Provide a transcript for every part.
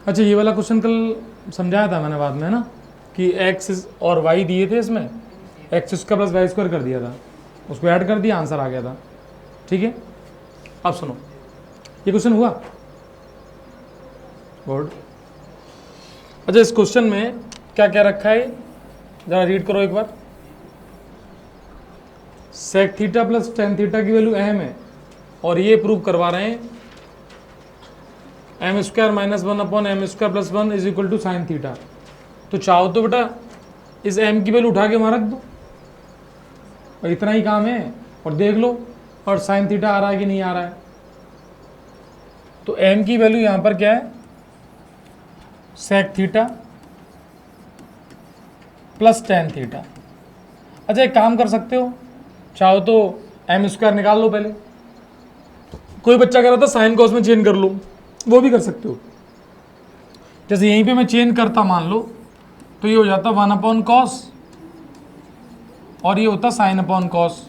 अच्छा ये वाला क्वेश्चन कल समझाया था मैंने बाद में ना, कि एक्स और वाई दिए थे, इसमें x square plus y square कर दिया था, उसको ऐड कर दिया, आंसर आ गया था। ठीक है, अब सुनो, ये क्वेश्चन हुआ गुड। अच्छा इस क्वेश्चन में क्या क्या रखा है, जरा रीड करो एक बार। Sec theta plus tan theta की वैल्यू अहम है, और ये प्रूव करवा रहे हैं M square minus one upon M square plus one is equal to sine theta. तो चाहो तो बेटा इस एम की वैल्यू उठा के वहां रख दो, और इतना ही काम है, और देख लो और साइन थीटा आ रहा है कि नहीं आ रहा है। तो एम की वैल्यू यहां पर क्या है, sec theta plus tan theta. अच्छा एक काम कर सकते हो, चाहो तो एम स्क्वायर निकाल लो पहले, कोई बच्चा कह रहा था साइन कॉस में चेंज कर लो, वो भी कर सकते हो। जैसे यहीं पे मैं चेंज करता मान लो, तो ये हो जाता वन अपॉन कॉस, और ये होता साइन अपॉन कॉस।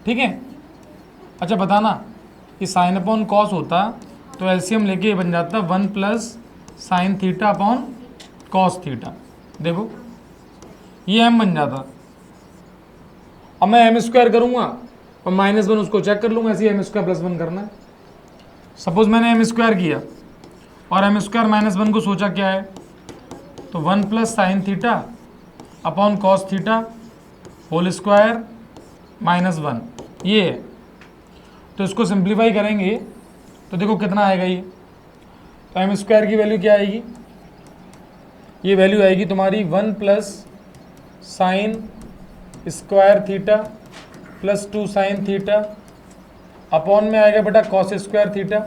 ठीक है, अच्छा बताना, ये साइन अपॉन कॉस होता तो एलसीएम लेके ये बन जाता one plus sine theta upon cos theta. देखो ये एम बन जाता। अब मैं एम स्क्वायर करूंगा और माइनस वन उसको चेक कर लूंगा, ऐसे एम स्क्वायर प्लस वन करना है। सपोज मैंने एम स्क्वायर किया और एम स्क्वायर माइनस वन को सोचा क्या है, तो one plus sine theta upon cos theta whole square minus one, ये है। तो इसको सिंप्लीफाई करेंगे तो देखो कितना आएगा ये, तो एम स्क्वायर की वैल्यू क्या आएगी, ये वैल्यू आएगी तुम्हारी one plus sine square theta plus two sine theta upon में आएगा बेटा कॉस स्क्वायर थीटा,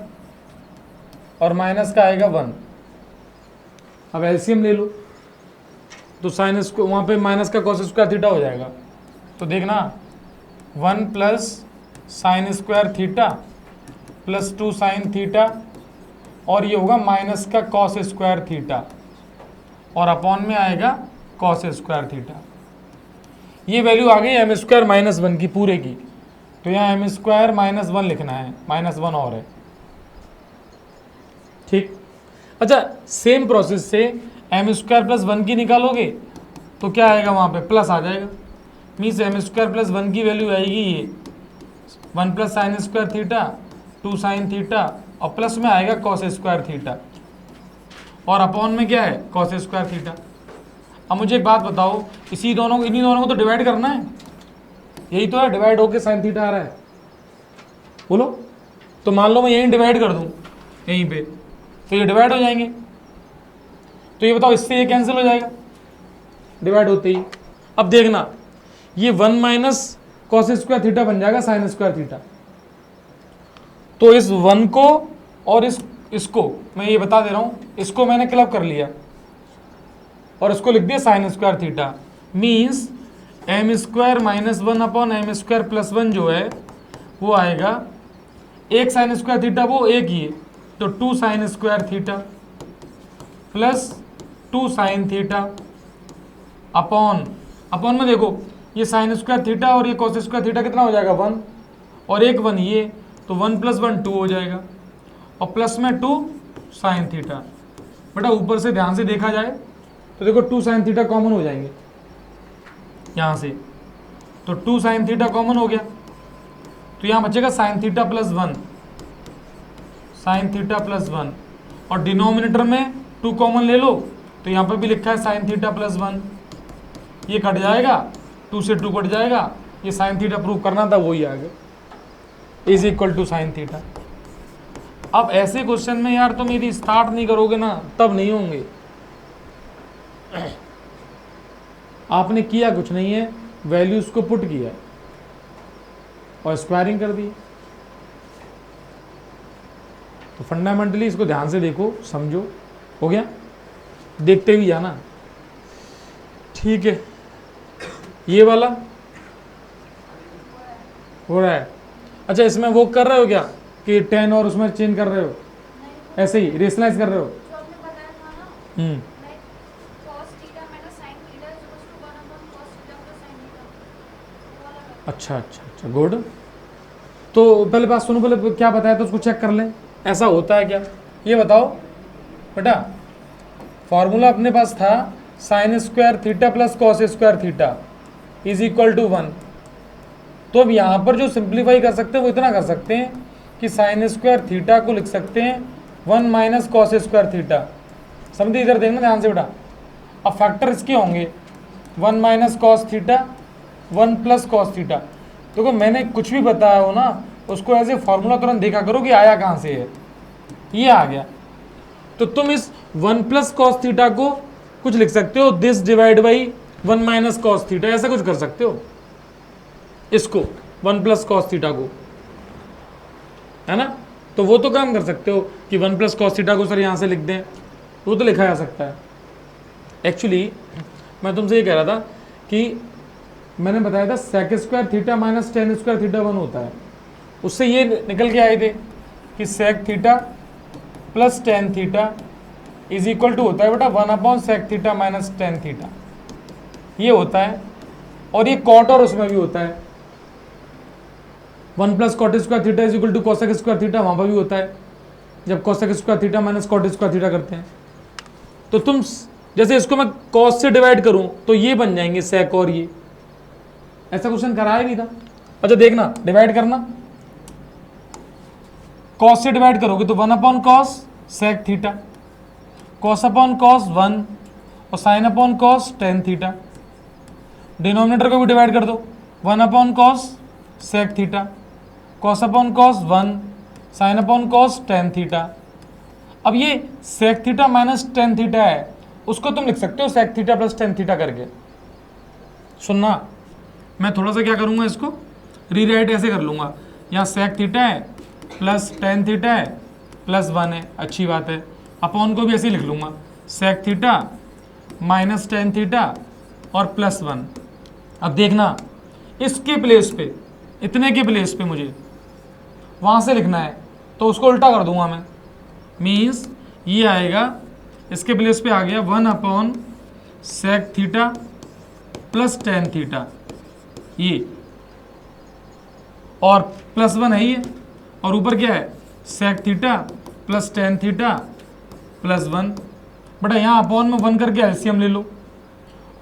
और माइनस का आएगा वन। अब एलसीएम ले लो, तो साइन स्क्वायर वहाँ पे माइनस का कॉस स्क्वायर थीटा हो जाएगा। तो देखना one plus sine square theta plus two sine theta, और ये होगा माइनस का कॉस स्क्वायर थीटा, और अपॉन में आएगा कॉस स्क्वायर थीटा। ये वैल्यू आ गई एम स्क्वायर माइनस वन की पूरे की, तो यहाँ एम स्क्वायर माइनस वन लिखना है, माइनस वन और है। ठीक, अच्छा सेम प्रोसेस से एम स्क्वायर प्लस वन की निकालोगे तो क्या आएगा, वहाँ पे प्लस आ जाएगा, means m square plus one की वैल्यू आएगी ये one plus sine square theta two sine theta, और प्लस में आएगा कॉस स्क्वायर थीटा, और अपॉन में क्या है कॉस स्क्वायर थीटा। अब मुझे एक बात बताओ, इन्हीं दोनों को तो डिवाइड करना है, यही तो है, डिवाइड होके साइन थीटा आ रहा है, बोलो। तो मान लो मैं यहीं डिवाइड कर दूं यहीं पे, तो ये डिवाइड हो जाएंगे। तो ये बताओ इससे ये कैंसिल हो जाएगा डिवाइड होते ही। अब देखना ये one minus cos square theta बन जाएगा साइन स्क्वायर थीटा। तो इस वन को और इसको मैं ये बता दे रहा हूं, इसको मैंने क्लब कर लिया और इसको लिख दिया sine square theta, means m square minus one upon M square plus one जो है वो आएगा, एक साइन स्क्वायर थीटा वो एक ही है, तो two sine square theta plus two sine theta upon में देखो ये साइन स्क्वायर थीटा और ये कॉस स्क्वायर थीटा कितना हो जाएगा, वन, और एक वन ये, तो वन प्लस वन टू हो जाएगा, और प्लस में टू साइन थीटा। बेटा ऊपर से ध्यान से देखा जाए तो देखो टू साइन थीटा कॉमन हो जाएंगे यहाँ से, तो टू साइन थीटा कॉमन हो गया, तो यहाँ बचेगा sine theta plus one, sine theta plus one, और डिनोमिनेटर में टू कॉमन ले लो, तो यहाँ पर भी लिखा है साइन थीटा प्लस वन, ये कट जाएगा, टू से टू कट जाएगा, ये साइन थीटा प्रूव करना था वही आ गया, is equal to sine theta. अब ऐसे क्वेश्चन में यार तुम यदि स्टार्ट नहीं करोगे ना तब नहीं होंगे। आपने किया कुछ नहीं है, वैल्यूज को पुट किया और स्क्वायरिंग कर दी। तो फंडामेंटली इसको ध्यान से देखो, समझो, हो गया, देखते भी जाना। ठीक है, ये वाला हो रहा है। अच्छा इसमें वो कर रहे हो क्या कि 10 और उसमें चेंज कर रहे हो, ऐसे ही रेशनलाइज कर रहे हो? अच्छा अच्छा अच्छा गुड। तो पहले बात सुनो, पहले क्या बताया तो उसको चेक कर लें, ऐसा होता है क्या ये बताओ। बेटा फॉर्मूला अपने पास था sine square theta plus cos square theta is equal to 1। तो अब यहाँ पर जो सिंप्लीफाई कर सकते हैं वो इतना कर सकते हैं कि साइन स्क्वायर थीटा को लिख सकते हैं 1 माइनस कॉस स्क्वायर थीटा। समझे, इधर देखना ध्यान से बेटा। अब फैक्टर इसके होंगे 1 minus cos theta 1 plus cos theta. देखो मैंने कुछ भी बताया हो ना उसको ऐसे फॉर्मूला तुरंत देखा करो कि आया कहाँ से है, ये आ गया। तो तुम इस 1 प्लस कॉस थीटा को कुछ लिख सकते हो this divide by 1 minus cos theta, ऐसा कुछ कर सकते हो इसको 1 प्लस कॉस थीटा को, है ना। तो वो तो काम कर सकते हो कि 1 प्लस कॉस थीटा को सर यहाँ से लिख दें, वो तो लिखा जा सकता है। एक्चुअली मैं तुमसे ये कह रहा था कि मैंने बताया था sec square theta minus tan square theta 1 होता है, उससे ये निकल के आए थे कि sec theta plus tan theta is equal to होता है बेटा 1 upon sec theta minus tan theta, ये होता है। और ये कॉट और उसमें भी होता है 1 plus cot square theta is equal to cosec square theta, वहाँ पर भी होता है जब cosec square theta minus cot square theta करते हैं। तो तुम जैसे इसको मैं कॉस से डिवाइड करूं तो ये बन जाएंगे सेक, और ये ऐसा क्वेश्चन कराया नहीं था। अच्छा देखना डिवाइड करना, कॉस से डिवाइड करोगे तो 1 अपॉन कॉस सेक थीटा, कॉस अपॉन कॉस 1 और sine upon cos tan theta. Denominator को भी डिवाइड कर दो 1 अपॉन कॉस सेक theta, cos upon cos 1 sine upon cos tan theta. अब ये sec theta minus tan theta है, उसको तुम लिख सकते हो sec theta plus tan theta करके। सुनना, मैं थोड़ा सा क्या करूँगा, इसको रीराइट ऐसे कर लूँगा, यहाँ सेक थीटा है प्लस टेन थीटा है प्लस 1 है, अच्छी बात है। अपॉन को भी ऐसे लिख लूँगा sec theta minus tan theta और प्लस 1। अब देखना इसके प्लेस पे, इतने के प्लेस पे मुझे वहाँ से लिखना है तो उसको उल्टा कर दूंगा मैं, मीन्स ये आएगा इसके प्लेस पे आ गया 1 upon sec theta plus tan theta, ये और प्लस 1 है ये, और ऊपर क्या है sec theta plus tan theta plus 1। बेटा यहाँ अपॉन में 1 करके एलसीएम ले लो,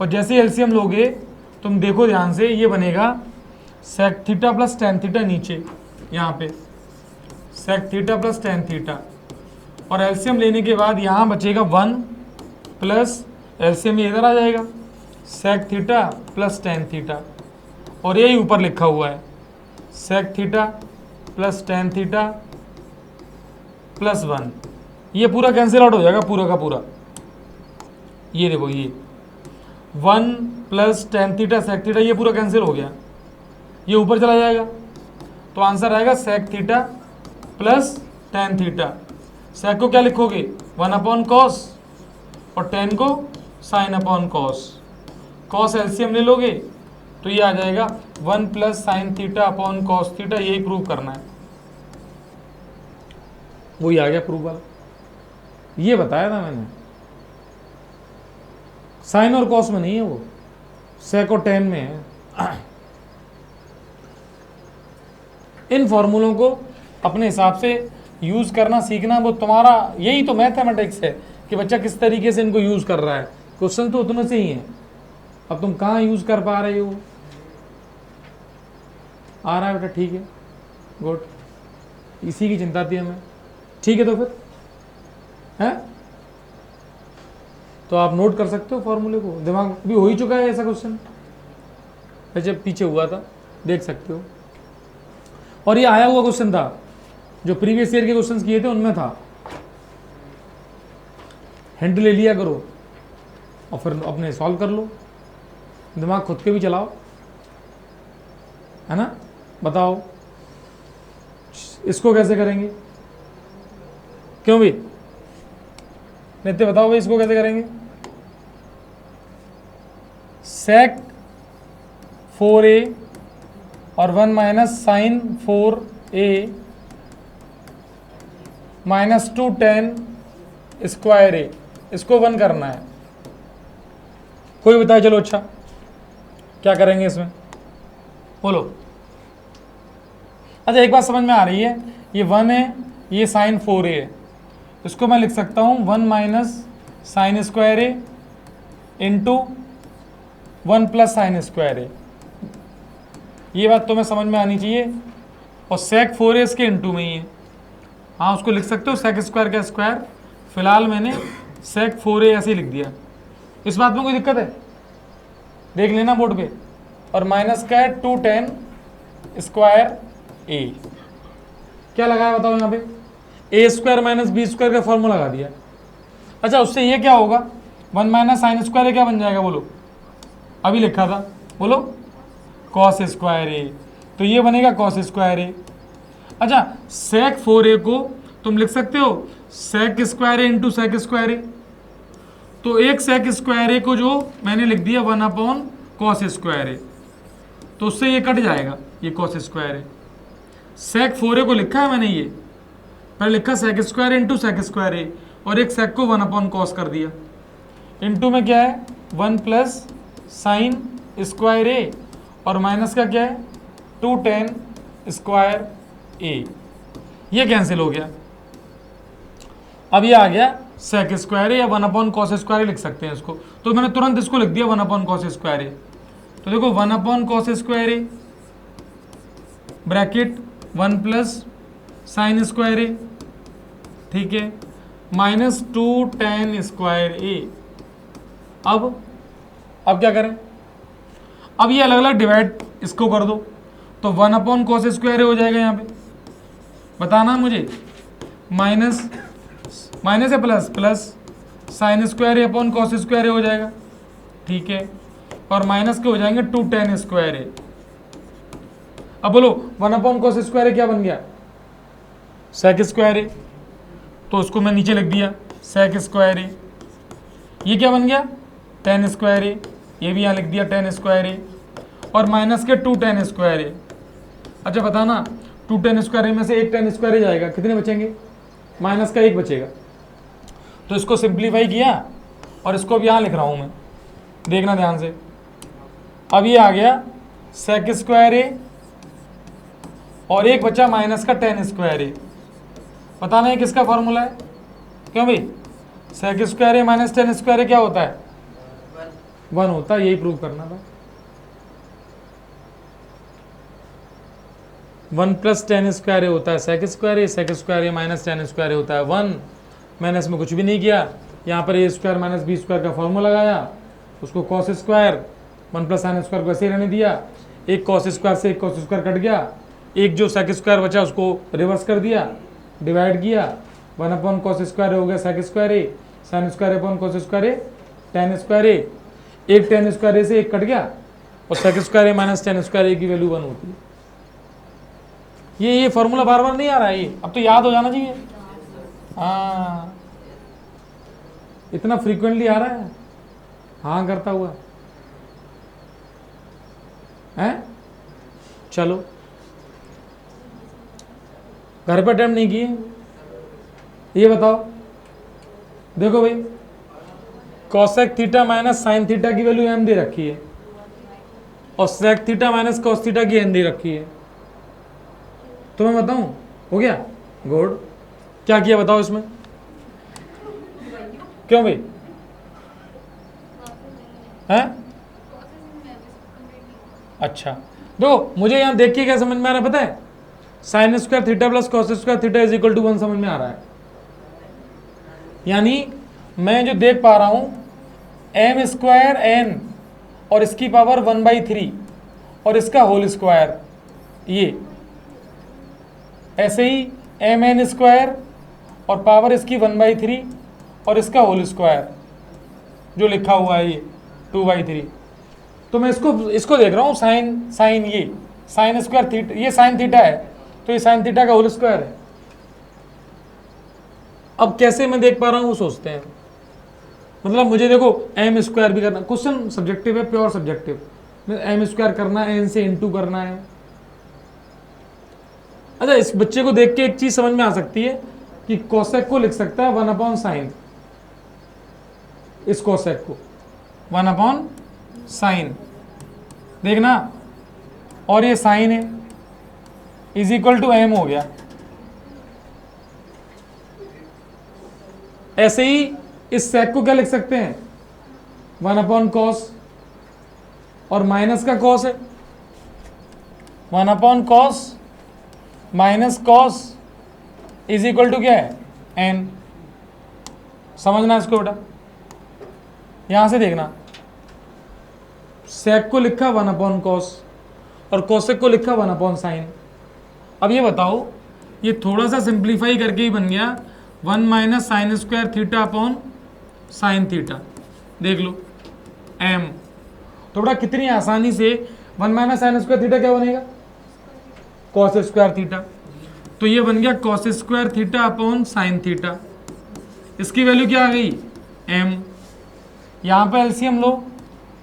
और जैसे एलसीएम लोगे तुम देखो ध्यान से, ये बनेगा sec theta plus tan theta नीचे यहाँ पे sec theta plus tan theta, और एलसीएम लेने के बाद यहाँ बचेगा 1 प्लस एलसीएम ये इधर आ जाएगा sec theta plus tan theta, और यही ऊपर लिखा हुआ है sec theta plus tan theta plus 1। ये पूरा कैंसिल आउट हो जाएगा पूरा का पूरा, ये देखो ये 1 plus tan theta sec theta ये पूरा कैंसिल हो गया, ये ऊपर चला जाएगा, तो आंसर आएगा sec theta plus tan theta. Sec को क्या लिखोगे 1 अपॉन कॉस और टेन को sine upon cos, cos LCM ले लोगे तो ये आ जाएगा 1 plus sine theta upon cos theta, यही प्रूव करना है। वही आ गया प्रूव वाला, ये बताया था मैंने, साइन और कॉस में नहीं है वो, सेक और टेन में है। इन फॉर्मूलों को अपने हिसाब से यूज करना सीखना, वो तुम्हारा यही तो मैथमेटिक्स है कि बच्चा किस तरीके से इनको यूज कर रहा है। क्वेश्चन तो उतने से ही है, अब तुम कहाँ यूज कर पा रहे हो। आ रहा है बेटा, ठीक है, गुड, इसी की चिंता थी हमें, ठीक है। तो फिर है तो आप नोट कर सकते हो फॉर्मूले को, दिमाग भी हो ही चुका है ऐसा क्वेश्चन, जब पीछे हुआ था देख सकते हो। और ये आया हुआ क्वेश्चन था जो प्रीवियस ईयर के क्वेश्चंस किए थे उनमें था, हिंट ले लिया करो और फिर अपने सॉल्व कर लो, दिमाग खुद के भी चलाओ, है ना। बताओ इसको कैसे करेंगे, क्यों भी नित्य बताओ भाई इसको कैसे करेंगे। सेक 4a और 1 minus sine 4a minus 2 tan square a, इसको 1 करना है। कोई बताए, चलो अच्छा क्या करेंगे इसमें, बोलो। अच्छा एक बात समझ में आ रही है, ये 1 है, ये साइन 4a है, इसको मैं लिख सकता हूँ 1 माइनस साइन स्क्वायर ए इंटू 1 प्लस साइन स्क्वायर ए। ये बात तो मैं समझ में आनी चाहिए। और सेक 4a इसके इंटू में ही है। हाँ, उसको लिख सकते हो सेक स्क्वायर का स्क्वायर। फिलहाल मैंने सेक 4a ऐसे ही लिख दिया। इस बात में कोई दिक्कत है? देख लेना बोर्ड पे। और माइनस का है 2 tan स्क्वायर ए। क्या लगाया बताओ यहाँ पे? ए स्क्वायर माइनस बी स्क्वायर का फॉर्मूला लगा दिया। अच्छा, उससे ये क्या होगा? 1 माइनस साइन स्क्वायर ए क्या बन जाएगा बोलो? अभी लिखा था, बोलो। कॉस स्क्वायर ए। तो ये बनेगा कॉस स्क्वायर ए। अच्छा, सेक 4a को तुम लिख सकते हो सेक स्क्वायर ए इंटू सेक स्क्वायर ए। तो एक सेक स्क्वायर ए को जो मैंने लिख दिया 1 अपॉन कॉस स्क्वायर ए, तो उससे ये कट जाएगा, ये कॉस स्क्वायर ए। सेक 4a को लिखा है मैंने, ये पहले लिखा sec square into sec square A, और एक सेक को 1 अपॉन कॉस कर दिया। इंटू में क्या है? 1 प्लस साइन स्क्वायर ए, और माइनस का क्या है? 2 tan स्क्वायर ए। ये कैंसिल हो गया। अब ये आ गया सेक स्क्वायर ए, या 1 अपॉन कॉस स्क्वायर ए लिख सकते हैं इसको। तो मैंने तुरंत इसको लिख दिया 1 अपॉन कॉस स्क्वायर ए। तो देखो 1 upon cos square A bracket 1 plus sine square ए, ठीक है, माइनस 2 tan स्क्वायर ए। अब क्या करें? अब ये अलग अलग डिवाइड इसको कर दो, तो 1 अपॉन कॉस स्क्वायर हो जाएगा यहाँ पे। बताना मुझे, माइनस माइनस है plus, plus sine square upon cos square हो जाएगा, ठीक है, और माइनस के हो जाएंगे 2 tan स्क्वायर ए। अब बोलो 1 अपॉन कॉस स्क्वायर क्या बन गया? सेक स्क्वायर ए। तो उसको मैं नीचे लिख दिया सेक स्क्वायर ए। ये क्या बन गया? tan स्क्वायर ए। ये भी यहाँ लिख दिया tan स्क्वायर ए, और माइनस के 2 tan स्क्वायर ए। अच्छा बताना, 2 tan स्क्वायर ए में से 1 tan स्क्वायर ए जाएगा, कितने बचेंगे? माइनस का 1 बचेगा। तो इसको सिंप्लीफाई किया, और इसको अब यहाँ लिख रहा हूँ मैं, देखना ध्यान से। अब ये आ गया सेक स्क्वायर ए, और एक बचा माइनस का tan स्क्वायर ए। बताना है किसका फॉर्मूला है? क्यों भाई? सेक square A minus tan square ए क्या होता है? 1 होता है। यही प्रूव करना था। 1 प्लस tan स्क्वायर ए होता है सेक square A minus tan square ए होता है 1। मैंने इसमें कुछ भी नहीं किया, यहाँ पर ए स्क्वायर माइनस बी स्क्वायर का फॉर्मूला लगाया, उसको cos square 1 plus sine square को ऐसे ही रहने दिया। एक कॉस स्क्वायर से एक कॉस स्क्वायर कट गया, एक जो सेक स्क्वायर बचा उसको रिवर्स कर दिया, डिवाइड किया, 1 अपॉन कॉस स्क्वायर हो गया sec square A, sine square upon cos square A, tan square A. एक tan स्क्वायर ए से एक कट गया, और sec square A minus tan square A की वैल्यू 1 होती है। ये फॉर्मूला बार बार नहीं आ रहा है, ये अब तो याद हो जाना चाहिए। हाँ, इतना फ्रीक्वेंटली आ रहा है, हाँ करता हुआ है। चलो, घर पर अटेम्प्ट नहीं किए? ये बताओ, देखो भाई, cosec theta minus sine theta की वैल्यू एम दे रखी है, और sec theta minus cos theta की एन दे रखी है। तो मैं बताऊं, हो गया? गुड। क्या किया बताओ इसमें? क्यों भाई? हैं? अच्छा, देखो मुझे यहाँ देख के क्या समझ में आ रहा है पता है? Sine square theta plus cos square theta is equal to 1 समझ में आ रहा है। यानी मैं जो देख पा रहा हूं, एम स्क्वायर एन और इसकी पावर 1/3 और इसका होल स्क्वायर, ये ऐसे ही एम एन स्क्वायर और पावर इसकी 1/3 और इसका होल स्क्वायर जो लिखा हुआ है ये 2/3। तो मैं इसको देख रहा हूँ साइन ये साइन स्क्वायर थीटा, ये साइन थीटा है, तो ये साइन थीटा का होल स्क्वायर है। अब कैसे मैं देख पा रहा हूँ वो सोचते हैं। मतलब मुझे देखो एम स्क्वायर भी करना, क्वेश्चन सब्जेक्टिव है, प्योर सब्जेक्टिव। एम स्क्वायर करना है, एन से इंटू करना है। अच्छा, इस बच्चे को देख के एक चीज समझ में आ सकती है कि कोसेक को लिख सकता है 1 अपॉन साइन, इस कोसेक को 1 अपॉन साइन, देखना, और ये साइन है इज इक्वल टू एम हो गया। ऐसे ही इस सेक को क्या लिख सकते हैं, 1/cos, और माइनस का कॉस है 1/cos minus cos is equal to क्या है, एन। समझना इसको बेटा, यहां से देखना, सेक को लिखा 1/cos और कोसेक को लिखा 1/sin। अब ये बताओ, ये थोड़ा सा सिंप्लीफाई करके ही बन गया 1 minus sine square theta upon sine theta. देख लो m, तो बेटा कितनी आसानी से 1 माइनस साइन स्क्वायर थीटा क्या बनेगा, कॉस स्क्वायर थीटा। तो ये बन गया cos square theta upon sine theta. इसकी वैल्यू क्या आ गई, m। यहाँ पे एलसीएम लो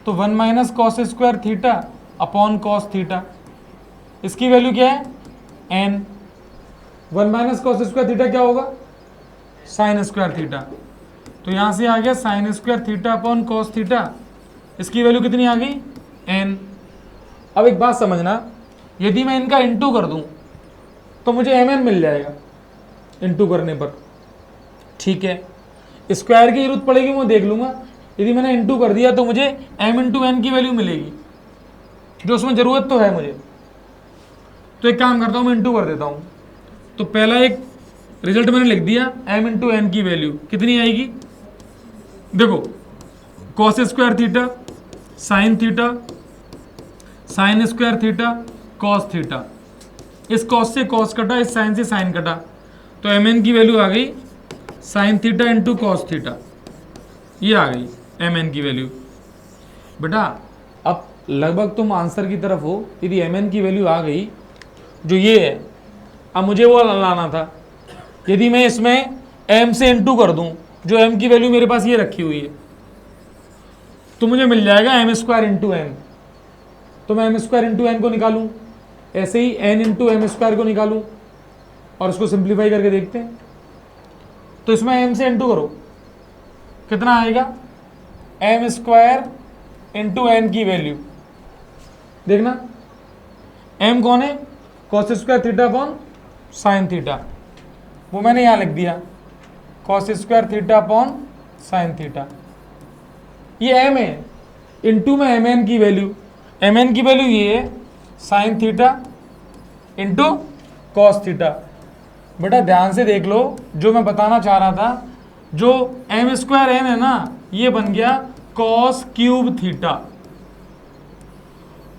तो 1 minus cos square theta upon cos theta, इसकी वैल्यू क्या है, n। 1 minus cos square theta क्या होगा, साइन स्क्वायर थीटा। तो यहाँ से आ गया sign square theta upon cos theta, इसकी वैल्यू कितनी आ गई, n। अब एक बात समझना, यदि मैं इनका इंटू कर दूं तो मुझे mn मिल जाएगा इंटू करने पर, ठीक है। स्क्वायर की जरूरत पड़ेगी मैं देख लूंगा, यदि मैंने इंटू कर दिया तो मुझे m इंटू एन की वैल्यू मिलेगी, जो उसमें जरूरत तो है मुझे। तो एक काम करता हूँ, मैं इंटू कर देता हूँ। तो पहला एक रिजल्ट मैंने लिख दिया, m इंटू एन की वैल्यू कितनी आएगी, देखो cos square theta sine theta sine square theta cos theta, इस कॉस से कॉस कटा, इस साइन से साइन कटा, तो एम एन की वैल्यू आ गई sine theta into cos theta, ये आ गई एम एन की वैल्यू। बेटा अब लगभग तुम आंसर की तरफ हो, यदि एम एन की वैल्यू आ गई जो ये है, अब मुझे वो लाना था। यदि मैं इसमें m से इंटू कर दूं, जो m की वैल्यू मेरे पास ये रखी हुई है, तो मुझे मिल जाएगा एम स्क्वायर इंटू एन। तो मैं एम स्क्वायर इंटू एन को निकालूं, ऐसे ही n इंटू एम स्क्वायर को निकालूं और उसको सिंप्लीफाई करके देखते हैं। तो इसमें m से इंटू करो, कितना आएगा, एम स्क्वायर इंटू एन की वैल्यू देखना, m कौन है, cos square theta upon sine theta, वो मैंने यहाँ लिख दिया cos square theta upon sine theta. ये m है, इंटू में एम एन की वैल्यू, एम एन की वैल्यू ये है sine theta into cos theta. बेटा ध्यान से देख लो, जो मैं बताना चाह रहा था, जो एम स्क्वायर एन है ना, ये बन गया कॉस क्यूब थीटा,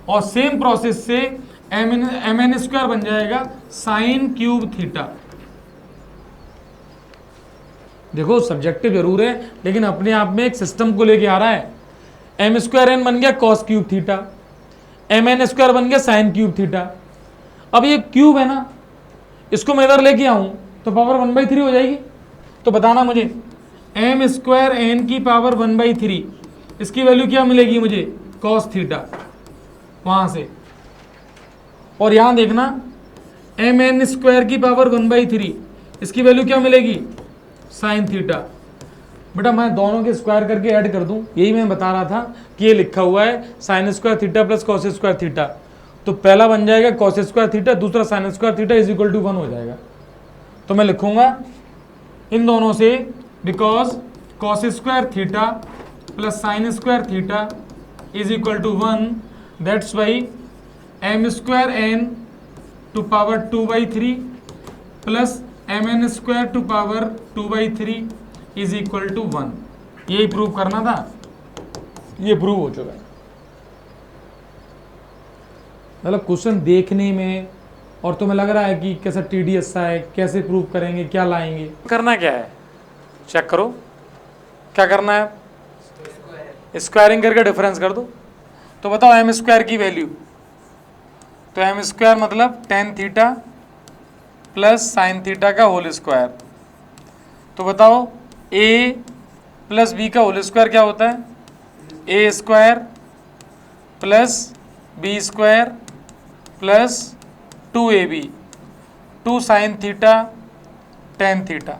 और सेम प्रोसेस से एम एन स्क्वायर बन जाएगा साइन क्यूब थीटा। देखो सब्जेक्टिव जरूर है, लेकिन अपने आप में एक सिस्टम को लेके आ रहा है। एम स्क्वायर एन बन गया cos cube theta, m n square बन गया साइन क्यूब थीटा। अब ये क्यूब है ना, इसको मैं इधर लेके आऊं तो पावर 1/3 हो जाएगी। तो बताना मुझे, एम स्क्वायर एन की पावर 1/3, इसकी वैल्यू क्या मिलेगी मुझे, कॉस थीटा, वहां से। और यहां देखना, एम एन स्क्वायर की पावर 1/3, इसकी वैल्यू क्या मिलेगी, साइन थीटा। बेटा मैं दोनों के स्क्वायर करके ऐड कर दूं, यही मैं बता रहा था कि ये लिखा हुआ है sine square theta plus cos square theta. तो पहला बन जाएगा कॉस स्क्वायर थीटा, दूसरा sine square theta is equal to 1 हो जाएगा। तो मैं लिखूंगा इन दोनों से, because cos square theta plus sine square theta is equal to 1, that's why m square n to power 2/3 plus m n square to power 2/3 is equal to 1। यही prove करना था, ये प्रूव हो चुका है। मतलब क्वेश्चन देखने में और तुम्हें लग रहा है कि कैसा टीडीएस सा है, कैसे प्रूव करेंगे, क्या लाएंगे, करना क्या है, चेक करो क्या करना है, स्क्वायरिंग करके डिफरेंस कर दो। तो बताओ एम स्क्वायर की वैल्यू, तो एम स्क्वायर मतलब tan theta plus sine theta का होल स्क्वायर। तो बताओ ए प्लस बी का होल स्क्वायर क्या होता है, A square plus B square plus 2ab, 2 sine theta tan theta.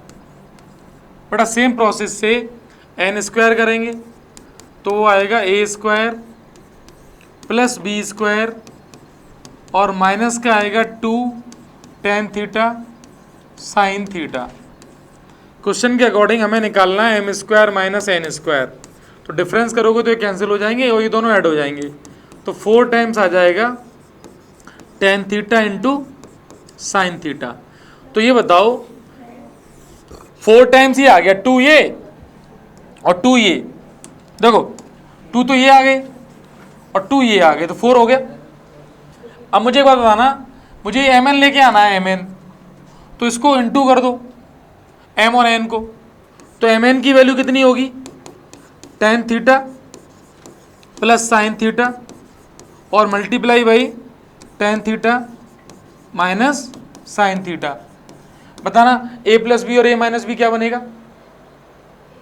बड़ा सेम प्रोसेस से एन स्क्वायर करेंगे तो वो आएगा A square plus B square और माइनस का आएगा 2 tan theta sine theta. Question के अकॉर्डिंग हमें निकालना है m square minus N square. तो डिफरेंस करोगे तो ये कैंसिल हो जाएंगे और ये दोनों ऐड हो जाएंगे। तो 4 टाइम्स आ जाएगा tan theta into sign theta. तो ये बताओ 4 टाइम्स ये आ गया 2 ये और 2 ये, देखो 2 तो ये आ गए और 2 ये आ गए, तो 4 हो गया। अब मुझे एक बात बताना, मुझे एम एन लेके आना है एम एन, तो इसको इंटू कर दो एम और एन को। तो एम एन की वैल्यू कितनी होगी, tan theta plus sine theta और multiply by tan theta minus sine theta. बताना ए प्लस बी और ए माइनस बी क्या बनेगा,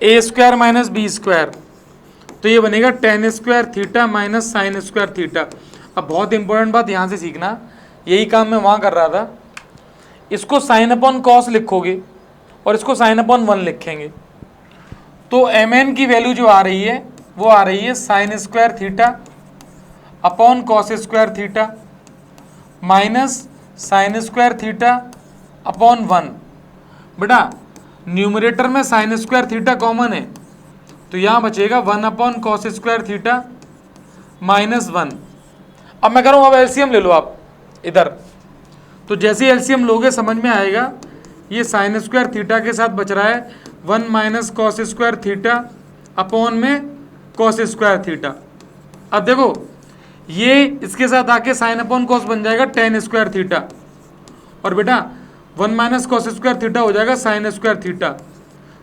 ए स्क्वायर माइनस बी स्क्वायर। तो ये बनेगा ten square theta minus sine square theta. अब बहुत इंपॉर्टेंट बात यहाँ से सीखना, यही काम मैं वहाँ कर रहा था। इसको साइन अपॉन कॉस लिखोगे और इसको साइन अपॉन 1 लिखेंगे। तो एम एन की वैल्यू जो आ रही है वो आ रही है sine square theta upon cos square theta minus sine square theta upon 1। बेटा न्यूमरेटर में साइन स्क्वायर थीटा कॉमन है, तो यहाँ बचेगा 1 upon cos square theta minus 1। अब मैं करूँ, अब एलसीएम ले लो आप इधर। तो जैसे एलसीएम लोगे समझ में आएगा, ये साइन स्क्वायर थीटा के साथ बच रहा है 1 minus cos square theta upon में कॉस स्क्वायर थीटा। अब देखो ये इसके साथ आके साइन अपॉन कॉस बन जाएगा टेन स्क्वायर थीटा, और बेटा 1 माइनस कॉस स्क्वायर थीटा हो जाएगा साइन स्क्वायर थीटा।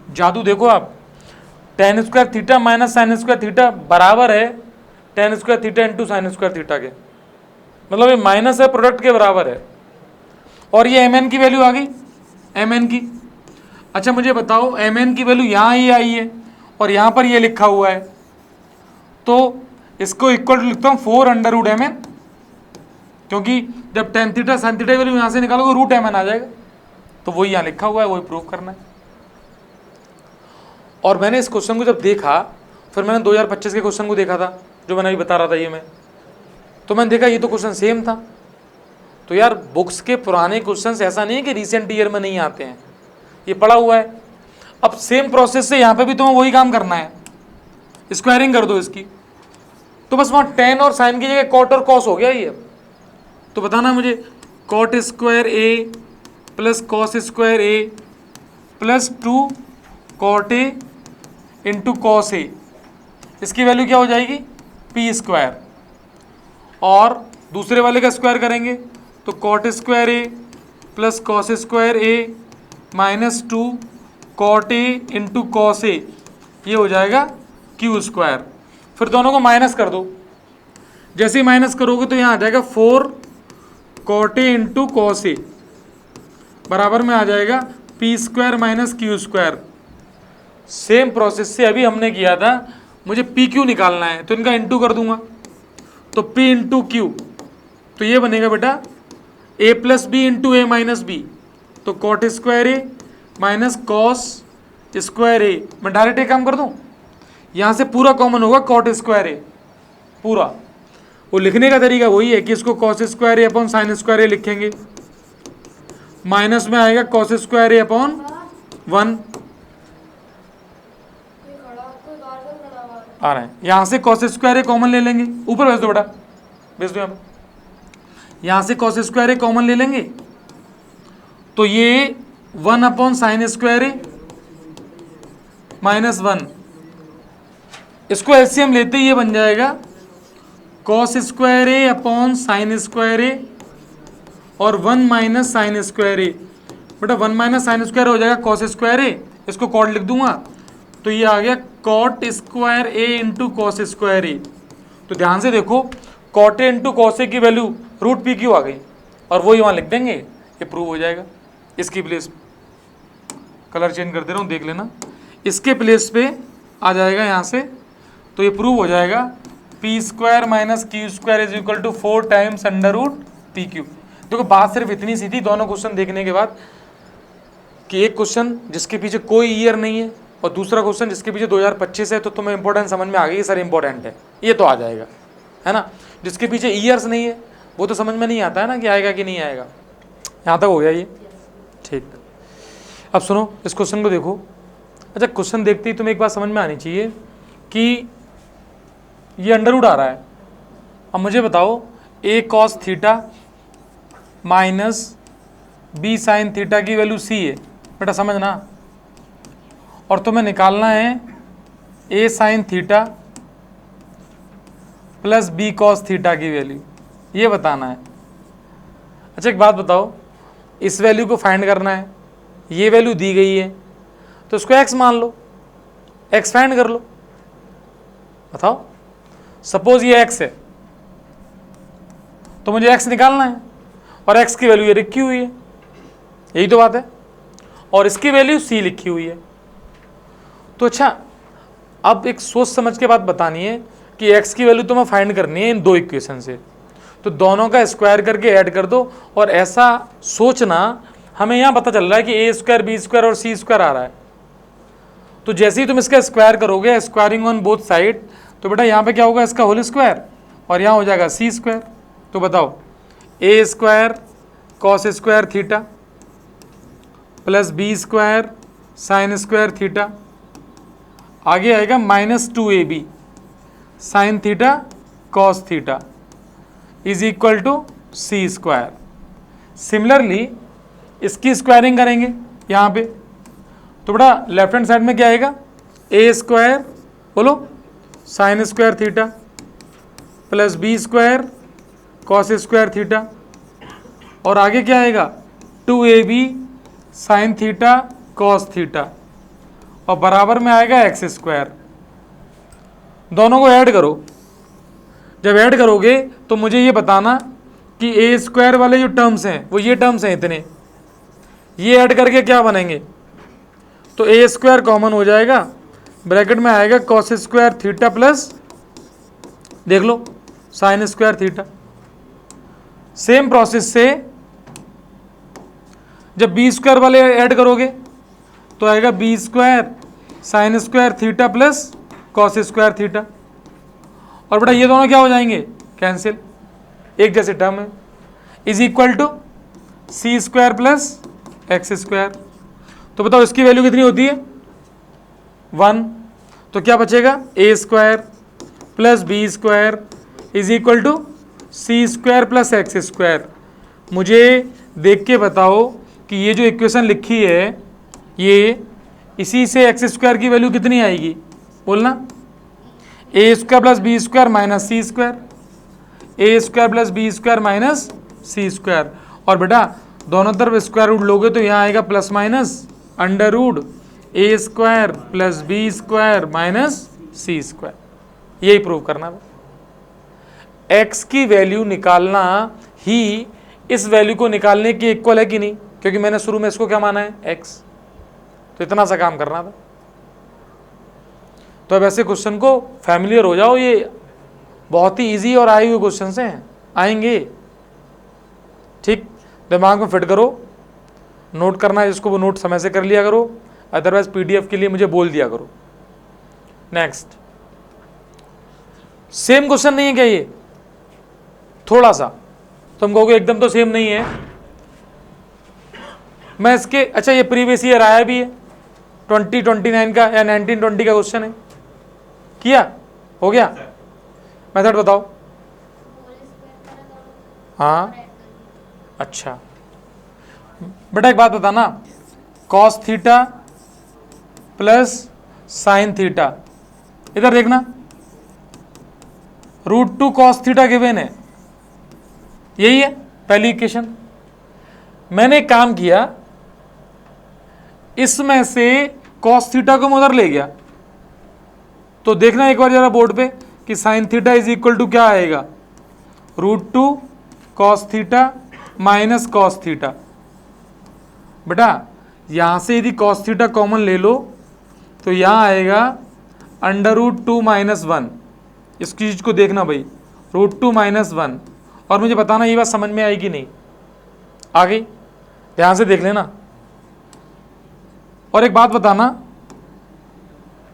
जादू देखो आप, ten square theta minus sine square theta बराबर है ten square theta into sine square theta के, मतलब ये माइनस है, प्रोडक्ट के बराबर है। और ये एम एन की वैल्यू आ गई एम एन की। अच्छा मुझे बताओ एम एन की वैल्यू यहाँ ही आई है और यहाँ पर ये लिखा हुआ है, तो इसको इक्वल टू लिखता हूँ 4 अंडर रूट एम एन, क्योंकि जब टेन थीटा साइन थीटा की वैल्यू यहाँ से निकालोगे रूट एम एन आ जाएगा, तो वही यहाँ लिखा हुआ है, वही प्रूव करना है। और मैंने इस क्वेश्चन को जब देखा, फिर मैंने 2025 के क्वेश्चन को देखा था जो मैंने अभी बता रहा था ये मैं, तो मैंने देखा ये तो क्वेश्चन सेम था। तो यार बुक्स के पुराने क्वेश्चंस ऐसा नहीं है कि रिसेंट ईयर में नहीं आते हैं, ये पड़ा हुआ है। अब सेम प्रोसेस से यहाँ पे भी तुम्हें वही काम करना है, स्क्वायरिंग कर दो इसकी। तो बस वहाँ टेन और साइन की जगह कॉट और कॉस हो गया ये। तो बताना मुझे, cot square A plus cos square A plus 2 cot A into cos A, इसकी वैल्यू क्या हो जाएगी पी स्क्वायर। और दूसरे वाले का स्क्वायर करेंगे तो cot square A plus cos square A minus 2 cot A into cos A, ये हो जाएगा क्यू स्क्वायर। फिर दोनों को माइनस कर दो, जैसे ही माइनस करोगे तो यहाँ आ जाएगा 4 कॉट ए इंटू कॉस ए बराबर में आ जाएगा p square minus q square. Same process से अभी हमने किया था, मुझे पी क्यू निकालना है तो इनका इंटू कर दूंगा, तो पी इंटू क्यू, तो ये बनेगा बेटा ए प्लस बी इंटू ए माइनस बी, तो cot square A minus cos square ए। मैं डायरेक्ट एक काम कर दूं, यहाँ से पूरा कॉमन होगा कॉट स्क्वायर ए पूरा। वो लिखने का तरीका वही है कि इसको कॉस स्क्वायर ए अपॉन साइन स्क्वायर ए लिखेंगे, माइनस में आएगा कॉस स्क्वायर ए अपॉन 1 आ रहा है। यहाँ से कॉस स्क्वायर ए कॉमन ले लेंगे, ऊपर भेज दो बेटा, भेज दो यहाँ से कॉस स्क्वायर ए कॉमन ले लेंगे, तो ये 1 upon sine square A minus 1, इसको एलसीएम लेते ही ये बन जाएगा cos square A upon sine square A और 1 माइनस साइन स्क्वायर ए। बेटा 1 माइनस साइन स्क्वायर हो जाएगा कॉस स्क्वायर ए, इसको कॉट लिख दूंगा, तो ये आ गया कॉट स्क्वायर ए इंटू कॉस स्क्वायर ए। तो ध्यान से देखो, कॉट ए इंटू कॉस ए की वैल्यू रूट पी क्यू आ गई, और वही वहाँ लिख देंगे, ये प्रूव हो जाएगा। इसकी प्लेस कलर चेंज कर दे रहा हूँ, देख लेना, इसके प्लेस पे आ जाएगा यहाँ से, तो ये प्रूव हो जाएगा p square minus q square is equal to 4 times under root p q. देखो बात सिर्फ इतनी सी थी दोनों क्वेश्चन देखने के बाद, कि एक क्वेश्चन जिसके पीछे कोई ईयर नहीं है और दूसरा क्वेश्चन जिसके पीछे 2025 है, तो तुम्हें इंपॉर्टेंट समझ में आ गई, सर इंपॉर्टेंट है, ये तो आ जाएगा, है ना। जिसके पीछे ईयर्स नहीं है वो तो समझ में नहीं आता है ना कि आएगा कि नहीं आएगा। यहाँ तक हो गया ये, ठीक। अब सुनो इस क्वेश्चन को देखो। अच्छा क्वेश्चन देखते ही तुम्हें एक बात समझ में आनी चाहिए कि ये अंडर रूट आ रहा है। अब मुझे बताओ a cos theta minus b sign theta की वैल्यू c है, बेटा समझना। और तुम्हें निकालना है a sine theta plus b cos theta की वैल्यू, ये बताना है। अच्छा एक बात बताओ, इस वैल्यू को फाइंड करना है, ये वैल्यू दी गई है तो इसको x मान लो, x फाइंड कर लो। बताओ सपोज ये x है तो मुझे x निकालना है और x की वैल्यू ये लिखी हुई है, यही तो बात है, और इसकी वैल्यू c लिखी हुई है। तो अच्छा अब एक सोच समझ के बात बतानी है कि x की वैल्यू तुम्हें फाइंड करनी है इन दो इक्वेशन से, तो दोनों का स्क्वायर करके ऐड कर दो। और ऐसा सोचना, हमें यहाँ पता चल रहा है कि a स्क्वायर बी स्क्वायर और c स्क्वायर आ रहा है, तो जैसे ही तुम इसका स्क्वायर करोगे स्क्वायरिंग ऑन बोथ साइड, तो बेटा यहाँ पे क्या होगा, इसका होल स्क्वायर और यहाँ हो जाएगा c स्क्वायर। तो बताओ a square cos square theta plus b square sine square theta, आगे आएगा -2ab sine theta cos theta is equal to c square. Similarly इसकी स्क्वायरिंग करेंगे यहाँ पे, तो बेटा लेफ्ट हैंड साइड में क्या आएगा, a स्क्वायर बोलो sign square theta plus b square cos square theta, और आगे क्या आएगा 2ab sine theta cos theta, और बराबर में आएगा एक्स स्क्वायर। दोनों को ऐड करो, जब ऐड करोगे तो मुझे ये बताना कि a स्क्वायर वाले जो टर्म्स हैं वो ये टर्म्स हैं इतने, ये ऐड करके क्या बनेंगे, तो a स्क्वायर कॉमन हो जाएगा, ब्रैकेट में आएगा कॉस स्क्वायर थीटा प्लस देख लो sine square theta. Same process से जब b स्क्वायर वाले ऐड करोगे तो आएगा b square sine square theta plus cos square theta, और बेटा ये दोनों क्या हो जाएंगे, कैंसिल, एक जैसे टर्म है, is equal to c square plus x square. तो बताओ इसकी वैल्यू कितनी होती है 1, तो क्या बचेगा a square plus B square is equal to c square plus x square. मुझे देख के बताओ कि ये जो इक्वेशन लिखी है ये इसी से एक्स स्क्वायर की वैल्यू कितनी आएगी, बोलना, a square plus B square minus c square, a square plus B square minus c square, और बेटा दोनों तरफ स्क्वायर रूट लोगे तो यहाँ आएगा plus minus under root a square plus B square minus c square, यही प्रूव करना है। x की वैल्यू निकालना ही इस वैल्यू को निकालने की इक्वल है कि नहीं, क्योंकि मैंने शुरू में इसको क्या माना है x, तो इतना सा काम करना था। तो अब ऐसे क्वेश्चन को फैमिलियर हो जाओ, ये बहुत ही इजी और आए हुए क्वेश्चन हैं, आएंगे, ठीक, दिमाग में फिट करो, नोट करना है जिसको वो नोट समय से कर लिया करो, अदरवाइज पीडीएफ के लिए मुझे बोल दिया करो। नेक्स्ट, सेम क्वेश्चन नहीं है क्या ये, थोड़ा सा तुम कहोगे एकदम तो सेम नहीं है, मैं इसके, अच्छा ये प्रीवियस ईयर आया भी है 2029 का या 1920 का क्वेश्चन है, किया हो गया, मेथड बताओ। हाँ अच्छा बेटा एक बात बताना, cos theta plus sine theta, इधर देखना, √2 कॉस थीटा गिवन है, यही है पहली इक्वेशन। मैंने एक काम किया, इसमें से कॉस थीटा को मैं उधर ले गया, तो देखना एक बार जरा बोर्ड पे कि sine theta is equal to क्या आएगा, √2 cos theta minus cos theta. बेटा यहां से यदि कॉस थीटा कॉमन ले लो तो यहां आएगा √2 माइनस 1, इस चीज को देखना भाई, √2 माइनस 1, और मुझे बताना ये बात समझ में आई कि नहीं, आ गई, ध्यान से देख लेना। और एक बात बताना,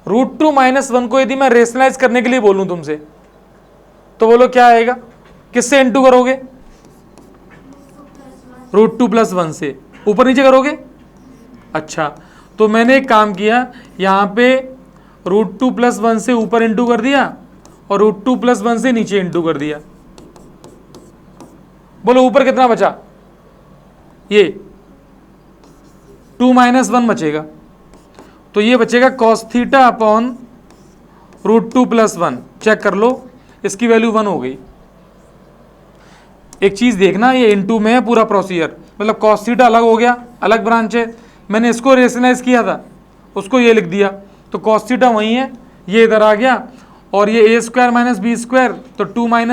√2 माइनस 1 को यदि मैं रेशनलाइज करने के लिए बोलूं तुमसे तो बोलो क्या आएगा, किससे इनटू करोगे, √2 प्लस 1 से, ऊपर नीचे करोगे, अच्छा, तो मैंने एक काम किया, यहाँ पे √2 + 1 से ऊपर इंटू कर दिया और √2 + 1 से नीचे इंटू कर दिया। बोलो ऊपर कितना बचा? ये 2 - 1 बचेगा, तो ये बचेगा cos थीटा अपॉन √2 + 1। चेक कर लो, इसकी वैल्यू 1 हो गई। एक चीज देखना, ये इनटू में है पूरा प्रोसीजर, मतलब cos थीटा अलग हो गया, अलग ब्रांच है। मैंने इसको रेशनलाइज किया था, उसको ये लिख दिया, तो cos थीटा वही है, ये इधर आ गया, और ये a² - b², तो 2 - 1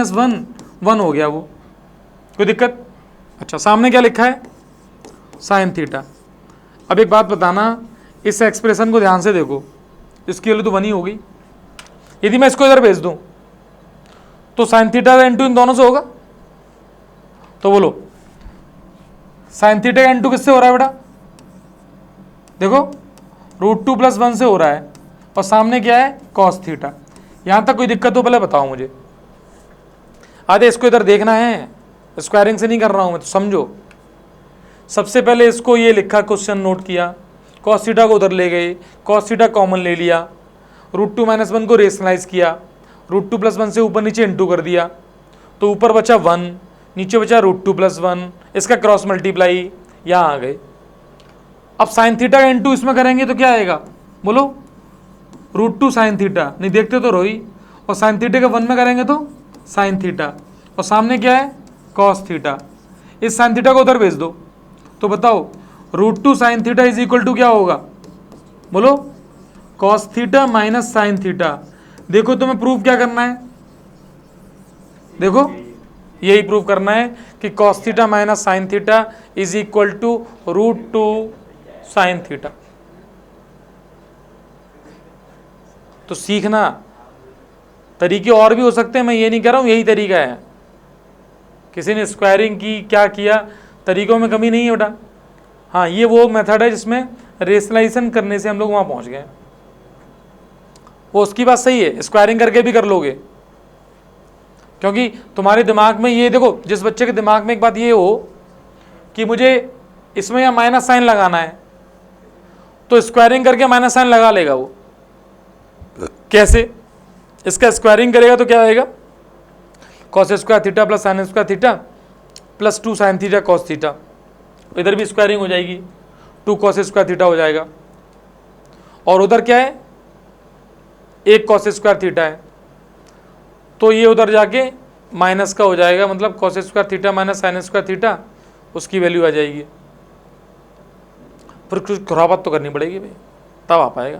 1 हो गया वो। कोई दिक्कत? अच्छा, सामने क्या लिखा है? sin theta. अब एक बात बताना, इस एक्सप्रेशन को ध्यान से देखो, इसकी वैल्यू तो 1 ही हो गई। यदि मैं इसको इधर भेज दूं तो sin थीटा इंटू इन दोनों से होगा। तो बोलो sin थीटा का इंटू किससे हो रहा है बेटा? देखो √2 + 1 से हो रहा है, और सामने क्या है? cos theta. यहां तक कोई दिक्कत हो पहले बताओ मुझे। आधे इसको इधर देखना है, स्क्वायरिंग से नहीं कर रहा हूं मैं, तो समझो। सबसे पहले इसको ये लिखा, क्वेश्चन नोट किया, cos थीटा को उधर ले गए, cos थीटा कॉमन ले लिया, √2 - 1 को रेशनलाइज किया, √2 + 1 से ऊपर नीचे इंटू कर दिया, तो ऊपर बचा 1, नीचे बचा √2 + 1, इसका क्रॉस मल्टीप्लाई, यहाँ आ गए। अब sin थीटा का इंटू इसमें करेंगे तो क्या आएगा? बोलो √2 sin थीटा, नहीं देखते तो रोई, और sin थीटा का 1 में करेंगे तो sin थीटा, और सामने क्या है? cos theta. इस sin थीटा को उधर भेज दो, तो बताओ √2 sin theta is equal to क्या होगा? बोलो cos theta minus sin theta. देखो तुम्हें प्रूव क्या करना है? देखो यही प्रूव करना है कि cos theta minus sin theta is equal to √2 sin theta. तो सीखना, तरीके और भी हो सकते हैं, मैं ये नहीं कह रहा हूं यही तरीका है। किसी ने स्क्वायरिंग की, क्या किया, तरीकों में कमी नहीं है बेटा। हाँ, ये वो मेथड है जिसमें रेशनलाइजेशन करने से हम लोग वहां पहुंच गए। वो उसकी बात सही है, स्क्वायरिंग करके भी कर लोगे, क्योंकि तुम्हारे दिमाग में ये देखो, जिस बच्चे के दिमाग में एक बात ये हो कि मुझे इसमें या माइनस साइन लगाना है, तो स्क्वायरिंग करके माइनस साइन लगा लेगा वो। कैसे? इसका स्क्वायरिंग करेगा तो क्या आएगा? cos square theta plus sin square theta plus 2 sin theta cos theta. इधर भी स्क्वायरिंग हो जाएगी, 2 cos स्क्वायर थीटा हो जाएगा, और उधर क्या है? 1 cos स्क्वायर थीटा है, तो ये उधर जाके माइनस का हो जाएगा, मतलब cos square theta minus sin square theta, उसकी वैल्यू आ जाएगी। फिर कुछ खुराबात तो करनी पड़ेगी भाई, तब आ पाएगा।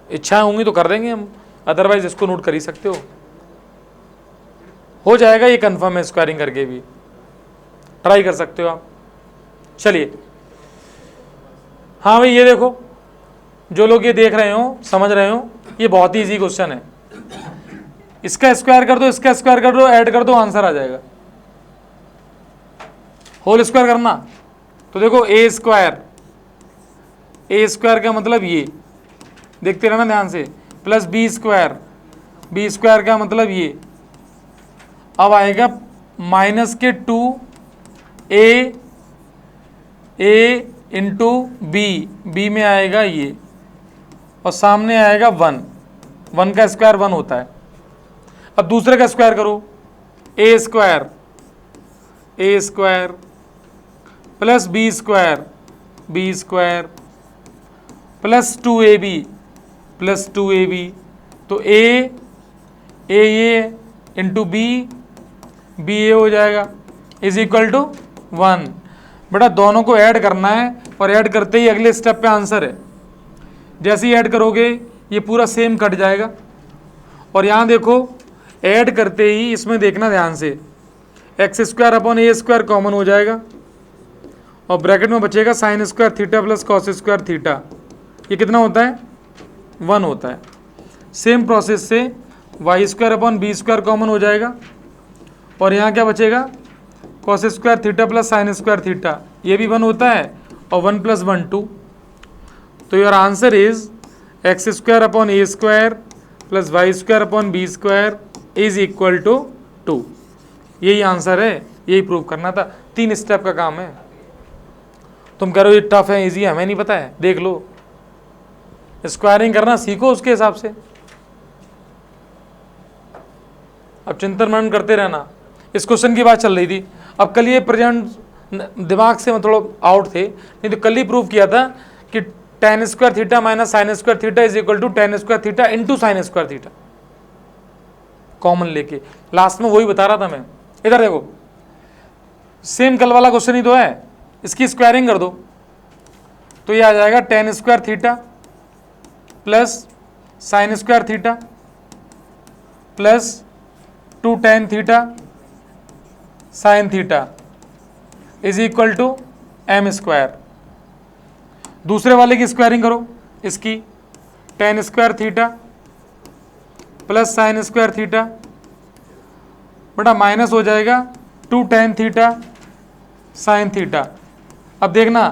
इच्छाएं होंगी तो कर देंगे हम, अदरवाइज इसको नोट कर ही सकते हो जाएगा, ये कंफर्म है। स्क्वायरिंग करके भी ट्राई कर सकते हो आप। चलिए, हाँ भाई, ये देखो, जो लोग ये देख रहे हो, समझ रहे हो, ये बहुत ही इजी क्वेश्चन है। इसका स्क्वायर कर दो, इसका स्क्वायर कर दो, ऐड कर दो, आंसर आ जाएगा। होल स्क्वायर करना, तो देखो ए स्क्वायर का मतलब ये, देखते रहना ध्यान से, प्लस बी स्क्वायर का मतलब ये। अब आएगा माइनस के 2a इंटू बी में आएगा ये, और सामने आएगा 1 का स्क्वायर 1 होता है। अब दूसरे का स्क्वायर करो, A square plus B square plus 2ab, तो ए इंटू बी ए हो जाएगा, इज इक्वल टू 1। बेटा दोनों को ऐड करना है, और ऐड करते ही अगले स्टेप पे आंसर है। जैसे ही ऐड करोगे ये पूरा सेम कट जाएगा, और यहाँ देखो ऐड करते ही इसमें देखना ध्यान से, x square upon a square common हो जाएगा, और ब्रैकेट में बचेगा sin square theta plus cos square theta. ये कितना होता है? 1 होता है। सेम प्रोसेस से y square upon b square common हो जाएगा, और यहाँ क्या बचेगा? cos square theta plus sin square theta, ये भी 1 होता है, और 1 + 1 2। तो your answer is x square upon a square plus y square upon b square is equal to 2। यही आंसर है, यही प्रूव करना था। 3 स्टेप का काम है। तुम कह रहे हो ये टफ है इजी है, हमें नहीं पता है, देख लो, स्क्वायरिंग करना सीखो उसके हिसाब से। अब चिंतन मनन करते रहना। इस क्वेश्चन की बात चल रही थी। अब कल ये प्रेजेंट दिमाग से मैं थोड़ा आउट थे, नहीं तो कल ही प्रूव किया था कि tan square theta minus sine square theta is equal to tan square theta into sine square theta, common लेके लास्ट में वही बता रहा था मैं। इधर देखो, सेम कल वाला क्वेश्चन ही तो है, इसकी स्क्वायरिंग कर दो तो ये आ जाएगा tan square theta plus sine square theta plus 2 tan theta sine theta is equal to M square. दूसरे वाले की स्क्वायरिंग करो, इसकी tan square theta plus sine square theta बटा माइनस हो जाएगा 2 tan थीटा साइन थीटा। अब देखना,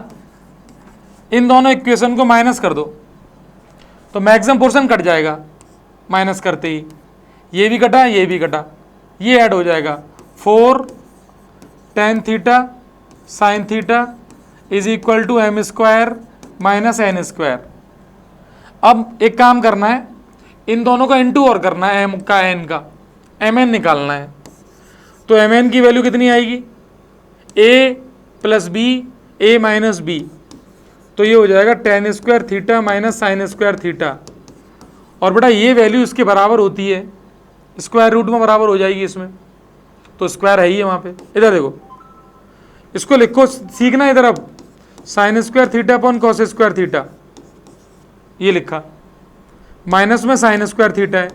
इन दोनों इक्वेशन को माइनस कर दो तो मैक्सिमम पोर्शन कट जाएगा माइनस करते ही, ये भी कटा ये भी कटा, ये ऐड हो जाएगा 4 tan theta sine theta is equal to M square minus N square. अब एक काम करना है, इन दोनों का इंटू और करना है, एम का एन का, एम एन निकालना है। तो एम एन की वैल्यू कितनी आएगी, ए प्लस बी ए माइनस बी, तो ये हो जाएगा tan square theta minus sine square theta. और बेटा ये वैल्यू इसके बराबर होती है, स्क्वायर रूट में बराबर हो जाएगी इसमें, तो स्क्वायर है ही है वहाँ पे। इधर देखो, इसको लिखो, सीखना इधर। अब sign square theta upon cos square theta, ये लिखा, माइनस में साइन स्क्वायर थीटा है।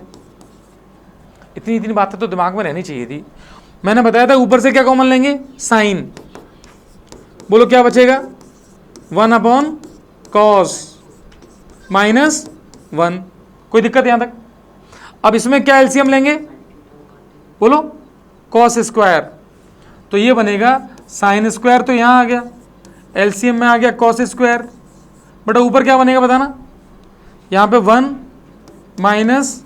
इतनी इतनी बातें तो दिमाग में रहनी चाहिए थी। मैंने बताया था ऊपर से क्या कॉमन लेंगे, साइन, बोलो क्या बचेगा, 1 अपॉन कॉस माइनस 1। कोई दिक्कत यहां तक। अब इसमें क्या एलसीएम लेंगे, बोलो कॉस स्क्वायर, तो ये बनेगा साइन स्क्वायर, तो यहां आ गया, एलसीएम में आ गया कॉस स्क्वायर, बट ऊपर क्या बनेगा बताना, यहां पे 1 माइनस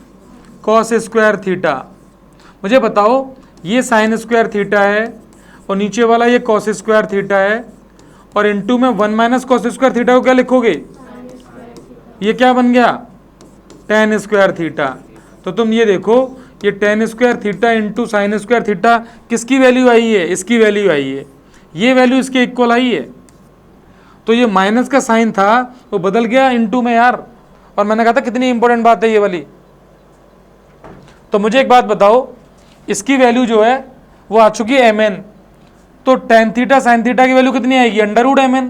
कॉस स्क्वायर थीटा। मुझे बताओ, ये साइन स्क्वायर थीटा है और नीचे वाला ये कॉस स्क्वायर थीटा है, और इनटू में 1 माइनस कॉस स्क्वायर थीटा को क्या लिखोगे, ये क्या बन गया, tan स्क्वायर थीटा। तो तुम ये देखो, ये tan square theta into sine square theta किसकी वैल्यू आई है, इसकी वैल्यू आई है, ये वैल्यू इसके इक्वल आई है। तो ये माइनस का साइन था वो बदल गया इंटू में यार। और मैंने कहा था कितनी इंपॉर्टेंट बात है ये वाली। तो मुझे एक बात बताओ, इसकी वैल्यू जो है वो आ चुकी है mn, तो tan थीटा साइन थीटा की वैल्यू कितनी आएगी, अंडर रूट mn,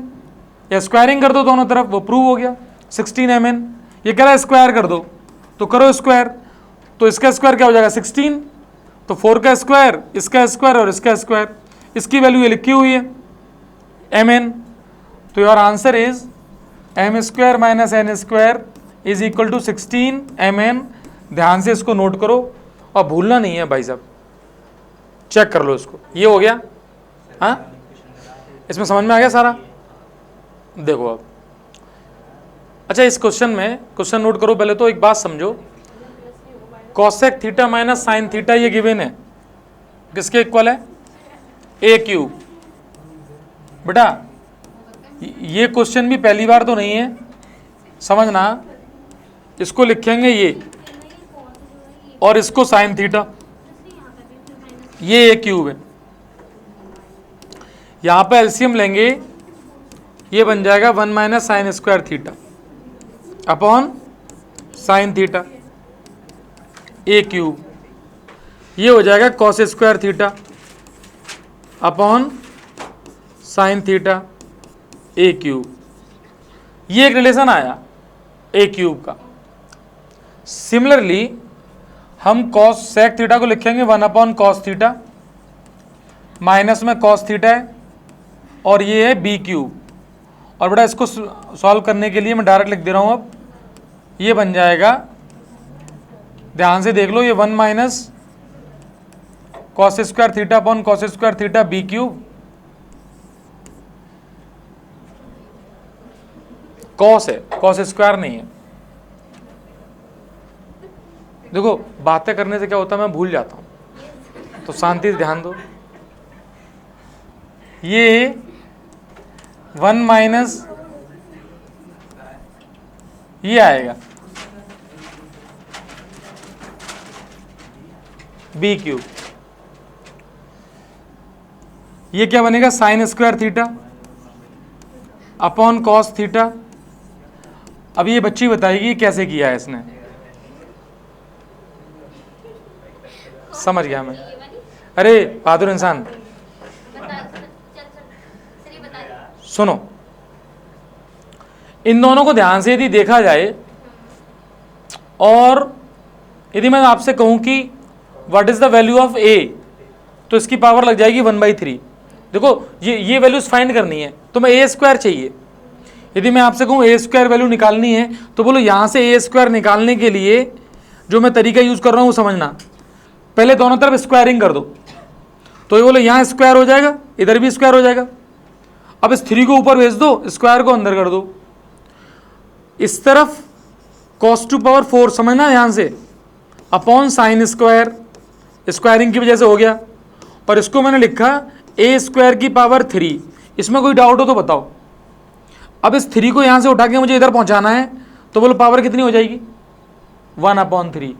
या स्क्वायरिंग कर दो दोनों तरफ, वो प्रूव हो गया 16 mn। ये कह रहा है स्क्वायर कर दो, तो करो स्क्वायर, तो इसका स्क्वायर क्या हो जाएगा 16, तो 4 का स्क्वायर, इसका स्क्वायर और इसका स्क्वायर, इसकी वैल्यू ये लिखी हुई है mn। तो your answer is M square minus N square is equal to 16 mn। ध्यान से इसको नोट करो और भूलना नहीं है भाई साहब, चेक कर लो इसको। ये हो गया, हाँ, इसमें समझ में आ गया सारा। देखो अब, अच्छा इस क्वेश्चन में, क्वेश्चन नोट करो पहले तो, एक बात समझो, cosec theta minus sine theta ये गिवन है, किसके इक्वल है, ए क्यूब। बेटा ये क्वेश्चन भी पहली बार तो नहीं है, समझना, इसको लिखेंगे ये, और इसको साइन थीटा, ये ए क्यूब है, यहां पे एलसीएम लेंगे, ये बन जाएगा 1 minus sine square theta upon sine theta A cube, ये हो जाएगा cos square theta upon sine theta A cube. ये एक रिलेशन आया ए क्यूब का। सिमिलरली हम कॉस सेक थीटा को लिखेंगे 1 अपॉन कॉस थीटा, माइनस में कॉस थीटा है, और ये है बी क्यूब। और बेटा इसको सॉल्व करने के लिए मैं डायरेक्ट लिख दे रहा हूं। अब ये बन जाएगा, ध्यान से देख लो, ये 1 minus cos square theta upon cos square theta B cube, cos है, कॉस स्क्वायर नहीं है। देखो बातें करने से क्या होता है, मैं भूल जाता हूं, तो शांति से ध्यान दो। ये 1 माइनस ये आएगा बी क्यूब। ये क्या बनेगा, sign square theta upon cos theta. अब ये बच्ची बताएगी कैसे किया है इसने। समझ गया मैं। अरे बहादुर इंसान, सुनो, इन दोनों को ध्यान से यदि देखा जाए और यदि मैं आपसे कहूं कि what is the value of A, तो इसकी पावर लग जाएगी 1/3। देखो ये वैल्यूज फाइंड करनी है तो मैं ए स्क्वायर चाहिए। यदि मैं आपसे कहूं ए स्क्वायर वैल्यू निकालनी है तो बोलो यहां से ए स्क्वायर निकालने के लिए जो मैं तरीका यूज कर रहा हूं वो समझना। पहले दोनों तरफ स्क्वायरिंग कर दो, तो ये बोलो यहां स्क्वायर हो जाएगा, इधर भी स्क्वायर हो जाएगा। अब इस 3 को ऊपर भेज दो, स्क्वायर को अंदर कर दो। इस तरफ cos टू पावर 4 समझना ध्यान से, अपॉन साइन स्क्वायर, स्क्वायरिंग की वजह से हो गया। और इसको मैंने लिखा ए स्क्वायर की पावर 3। इसमें कोई डाउट हो तो बताओ। अब इस 3 को यहां से उठा के मुझे इधर पहुंचाना है, तो बोलो पावर कितनी हो जाएगी, 1/3।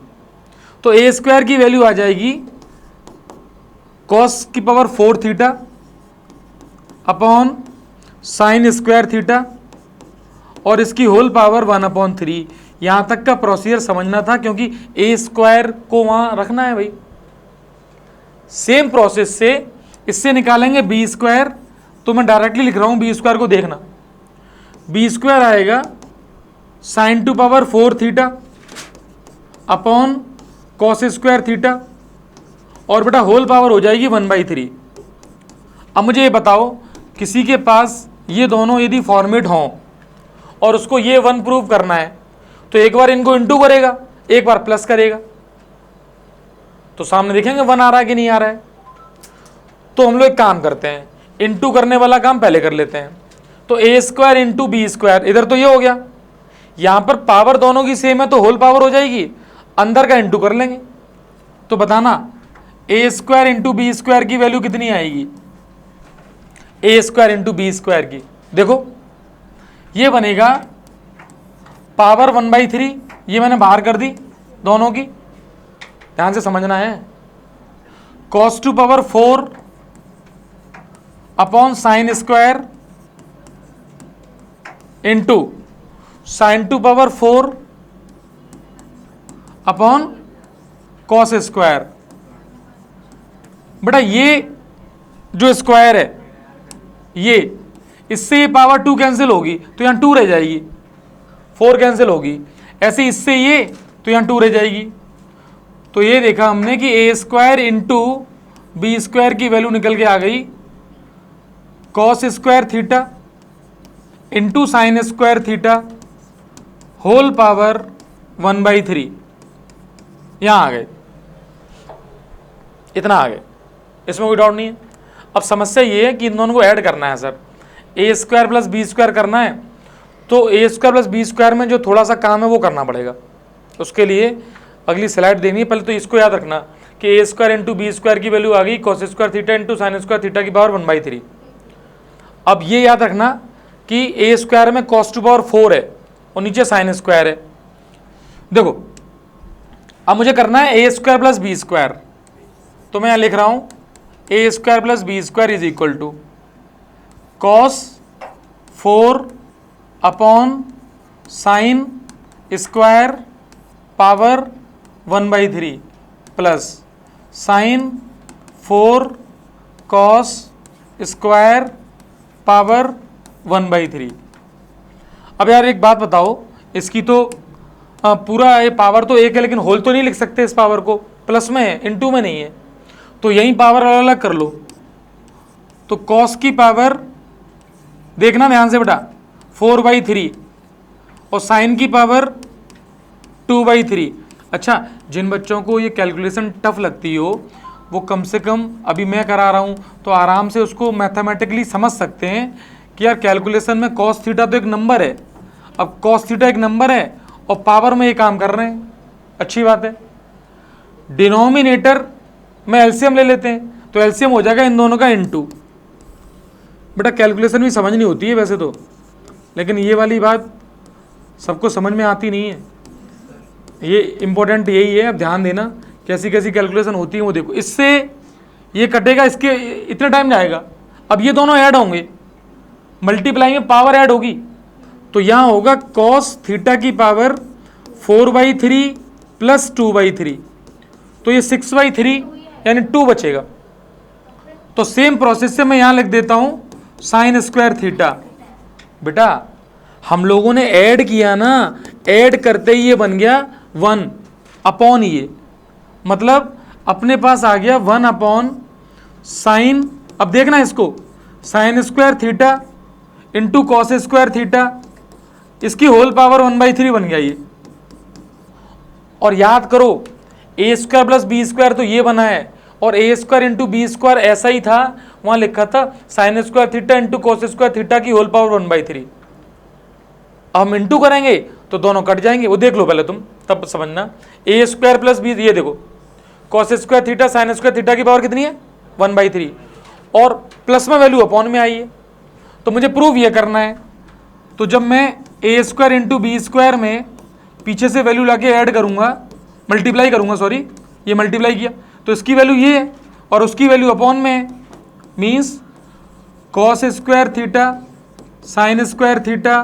तो ए स्क्वायर की वैल्यू आ जाएगी कॉस की power 4 theta upon sine square theta और इसकी होल पावर 1/3। यहां तक का प्रोसीजर समझना था क्योंकि ए स्क्वायर को वहां रखना है भाई। सेम प्रोसेस से इससे निकालेंगे बी स्क्वायर, तो मैं डायरेक्टली लिख रहा हूं बी स्क्वायर को, देखना बी स्क्वायर आएगा sign to power 4 theta upon cos square theta और बेटा होल पावर हो जाएगी 1/3। अब मुझे ये बताओ, किसी के पास ये दोनों यदि फॉर्मेट हों और उसको ये 1 प्रूव करना है, तो एक बार इनको इंटू करेगा, एक बार प्लस करेगा, तो सामने देखेंगे 1 आ रहा है कि नहीं आ रहा है। तो हम लोग एक काम करते हैं, इंटू करने वाला काम पहले कर लेते हैं। तो ए स्क्वायर इंटू बी स्क्वायर, इधर तो ये हो गया, यहां पर पावर दोनों की सेम है तो होल पावर हो जाएगी, अंदर का इंटू कर लेंगे। तो बताना ए स्क्वायर इंटू बी स्क्वायर की वैल्यू कितनी आएगी, ए स्क्वायर इंटू बी स्क्वायर की। देखो ये बनेगा पावर 1/3, ये मैंने बाहर कर दी दोनों की, ध्यान से समझना है। Cos two power 4 upon sine square into sine to power 4 upon cos square. बेटा ये जो स्क्वायर है ये, इससे पावर 2 कैंसिल होगी तो यहां 2 रह जाएगी, 4 कैंसिल होगी। ऐसे इससे ये, तो यहां 2 रह जाएगी। तो ये देखा हमने कि A square into B square की वैल्यू निकल के आ गई cos square theta into sine square theta whole power 1/3। यहां आ गए, इतना आ गए, इसमें कोई डाउट नहीं है। अब समस्या ये है कि इन दोनों को ऐड करना है सर, ए स्क्वायर प्लस बी स्क्वायर करना है, तो ए स्क्वायर प्लस बी स्क्वायर में जो थोड़ा सा काम है वो करना पड़ेगा। उसके लिए अगली स्लाइड देनी है, पहले तो इसको याद रखना कि A square into B square की वैल्यू आ गई cos square theta into sine square theta की पावर 1/3। अब ये याद रखना कि ए स्क्वायर में कॉस टू पावर 4 है और नीचे साइन स्क्वायर है। देखो अब मुझे करना है A square plus B square, तो मैं यहां लिख रहा हूं A square plus B square is equal to cos 4 upon sine square power 1/3 plus sine 4 cos square power 1/3। अब यार एक बात बताओ, इसकी तो पूरा ये पावर तो एक है लेकिन होल तो नहीं लिख सकते, इस पावर को प्लस में है इनटू में नहीं है, तो यही पावर अलग अलग कर लो। तो कॉस की पावर देखना ध्यान से बेटा 4/3 और साइन की पावर 2/3। अच्छा, जिन बच्चों को ये कैलकुलेशन टफ लगती हो वो कम से कम, अभी मैं करा रहा हूँ तो आराम से उसको मैथमेटिकली समझ सकते हैं कि यार कैलकुलेशन में कॉस थीटा तो एक नंबर है, अब कॉस थीटा एक नंबर है और पावर में ये काम कर रहे हैं, अच्छी बात है। डिनोमिनेटर में एलसीएम ले लेते हैं, तो एलसीएम हो जाएगा इन दोनों का इनटू, बेटा कैलकुलेशन भी समझनी होती है वैसे तो, लेकिन ये वाली बात सबको समझ में आती नहीं है। ये इम्पोर्टेंट यही है, अब ध्यान देना कैसी कैसी कैलकुलेशन होती है वो देखो। इससे ये कटेगा, इसके इतने टाइम जाएगा। अब ये दोनों ऐड होंगे, मल्टीप्लाई में पावर ऐड होगी, तो यहाँ होगा कॉस थीटा की पावर 4/3 प्लस 2/3, तो ये 6/3 यानी 2 बचेगा। तो सेम प्रोसेस से मैं यहाँ लिख देता हूँ साइन स्क्वायर थीटा। बेटा हम लोगों ने ऐड किया ना, ऐड करते ही ये बन गया 1 अपॉन ये, मतलब अपने पास आ गया 1 अपॉन साइन, अब देखना इसको, sign square theta into cos square theta, इसकी होल पावर 1/3 बन गया ये। और याद करो A square plus B square तो ये बना है, और ए स्क्वायर इंटू बी स्क्वायर ऐसा ही था, वहां लिखा था sine square theta into cos square theta की होल पावर 1/3। अब हम इंटू करेंगे तो दोनों कट जाएंगे, वो देख लो पहले तुम, तब समझना। ए स्क्वायर प्लस बी, ये देखो cos square theta sine square theta की पावर कितनी है 1/3, और प्लस में वैल्यू अपॉन में आई है, तो मुझे प्रूव ये करना है। तो जब मैं ए स्क्वायर इंटू बी स्क्वायर में पीछे से वैल्यू लाके ऐड करूंगा, मल्टीप्लाई करूंगा, सॉरी ये मल्टीप्लाई किया, तो इसकी वैल्यू ये है और उसकी वैल्यू अपॉन में है, means cos square theta sine square theta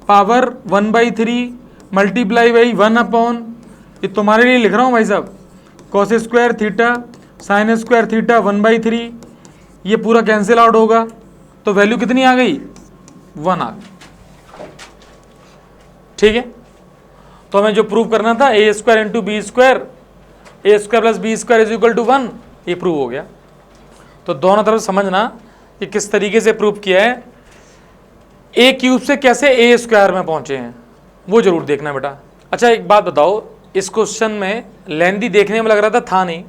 power 1/3 multiply by 1 upon, ये तुम्हारे लिए लिख रहा हूँ भाई साहब, cos square theta sine square theta 1/3, ये पूरा कैंसिल आउट होगा, तो वैल्यू कितनी आ गई 1 आ गई। ठीक है, तो हमें जो प्रूव करना था A square into B square, A square plus B square is equal to 1, ये प्रूव हो गया। तो दोनों तरफ समझना कि किस तरीके से प्रूव किया है, ए क्यूब से कैसे ए स्क्वायर में पहुंचे हैं वो जरूर देखना बेटा। अच्छा एक बात बताओ, इस क्वेश्चन में लेंथी देखने में लग रहा था नहीं,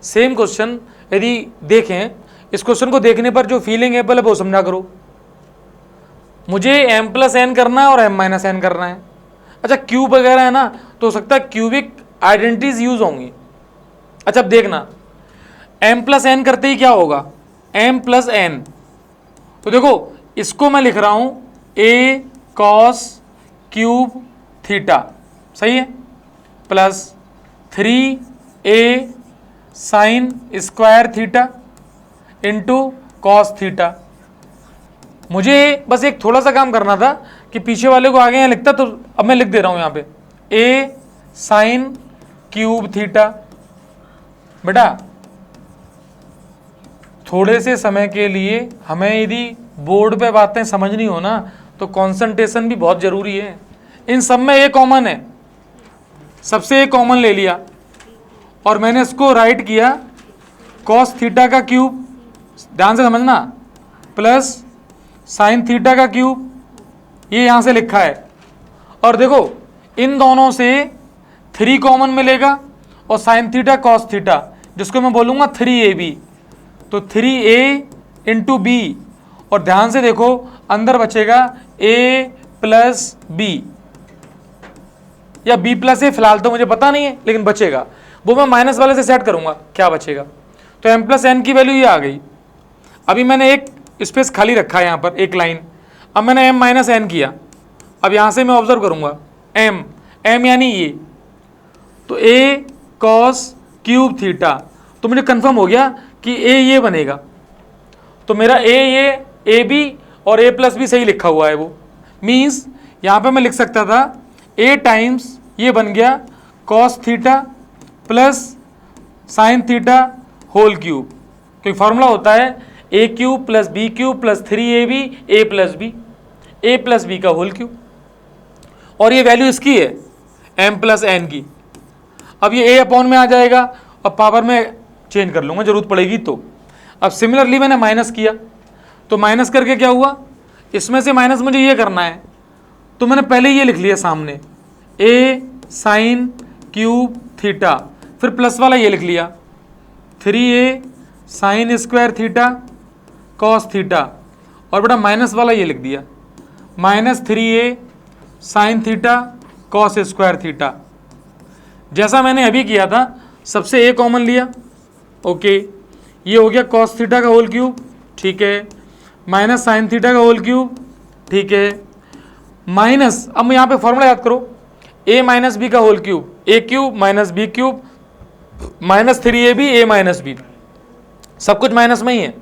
सेम क्वेश्चन यदि देखें, इस क्वेश्चन को देखने पर जो फीलिंग है पहले वो समझा करो। मुझे m प्लस एन करना है और m माइनस एन करना है। अच्छा क्यूब वगैरह है ना, तो हो सकता है क्यूबिक आइडेंटिटीज यूज होंगी। अच्छा अब देखना m प्लस एन करते ही क्या होगा, m प्लस एन, तो देखो इसको मैं लिख रहा हूं a कॉस क्यूब थीटा, सही है, plus 3a sign square theta into cos theta. मुझे बस एक थोड़ा सा काम करना था कि पीछे वाले को आगे यहाँ लिखता, तो अब मैं लिख दे रहा हूं यहाँ पे a साइन क्यूब थीटा। बेटा थोड़े से समय के लिए हमें यदि बोर्ड पे बातें समझनी हो ना, तो कंसंट्रेशन भी बहुत जरूरी है। इन सब में ए कॉमन है, सबसे ए कॉमन ले लिया और मैंने इसको राइट किया कॉस थीटा का क्यूब, ध्यान से समझना, प्लस साइन थीटा का क्यूब, ये यहां से लिखा है। और देखो इन दोनों से 3 कॉमन मिलेगा और साइन थीटा कॉस थीटा, जिसको मैं बोलूंगा 3ab, तो 3a इंटू बी, और ध्यान से देखो अंदर बचेगा a प्लस बी या b प्लस ए, फिलहाल तो मुझे पता नहीं है लेकिन बचेगा, वो मैं माइनस वाले से सेट करूंगा क्या बचेगा। तो m प्लस एन की वैल्यू ये आ गई। अभी मैंने एक स्पेस खाली रखा है यहाँ पर, एक लाइन, अब मैंने m माइनस एन किया। अब यहाँ से मैं ऑब्जर्व करूंगा m यानी ये, तो a कॉस क्यूब थीटा, तो मुझे कंफर्म हो गया कि a ये बनेगा, तो मेरा a ये ए बी और a प्लस बी सही लिखा हुआ है। वो मीन्स यहाँ पे मैं लिख सकता था a टाइम्स ये बन गया cos theta plus sine theta whole cube, क्योंकि फॉर्मूला होता है A cube plus B cube plus 3ab a plus B का होल क्यूब, और ये वैल्यू इसकी है m प्लस एन की। अब ये a अपॉन में आ जाएगा और पावर में चेंज कर लूँगा जरूरत पड़ेगी तो। अब सिमिलरली मैंने माइनस किया, तो माइनस करके क्या हुआ, इसमें से माइनस मुझे ये करना है, तो मैंने पहले ये लिख लिया सामने a साइन क्यूब थीटा, फिर प्लस वाला ये लिख लिया 3a sign square theta cos theta, और बेटा माइनस वाला ये लिख दिया minus 3a sign theta cos square theta. जैसा मैंने अभी किया था, सबसे a कॉमन लिया, ओके, ये हो गया कॉस थीटा का होल क्यूब, ठीक है, माइनस साइन थीटा का होल क्यूब, ठीक है, माइनस, अब यहाँ पे फॉर्मूला याद करो, a माइनस बी का whole cube, A cube minus B cube minus 3ab a minus B, सब कुछ माइनस में ही है,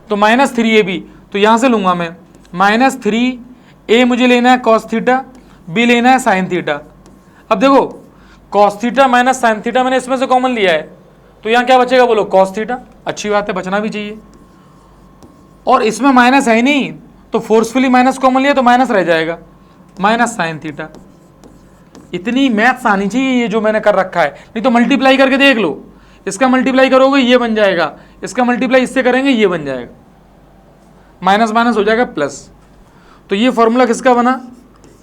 तो माइनस 3ab, तो यहां से लूंगा मैं माइनस 3a, मुझे लेना है कॉस थीटा, b लेना है साइन थीटा। अब देखो cos theta minus sine theta मैंने इसमें से कॉमन लिया है, तो यहां क्या बचेगा बोलो, कॉस थीटा, अच्छी बात है, बचना भी चाहिए, और इसमें माइनस है ही नहीं, तो फोर्सफुली माइनस कॉमन लिया तो माइनस रह जाएगा, माइनस साइन थीटा। इतनी मैथ्स आनी चाहिए ये जो मैंने कर रखा है, नहीं तो मल्टीप्लाई करके देख लो, इसका मल्टीप्लाई करोगे ये बन जाएगा, इसका मल्टीप्लाई इससे करेंगे ये बन जाएगा, माइनस माइनस हो जाएगा प्लस। तो ये फॉर्मूला किसका बना,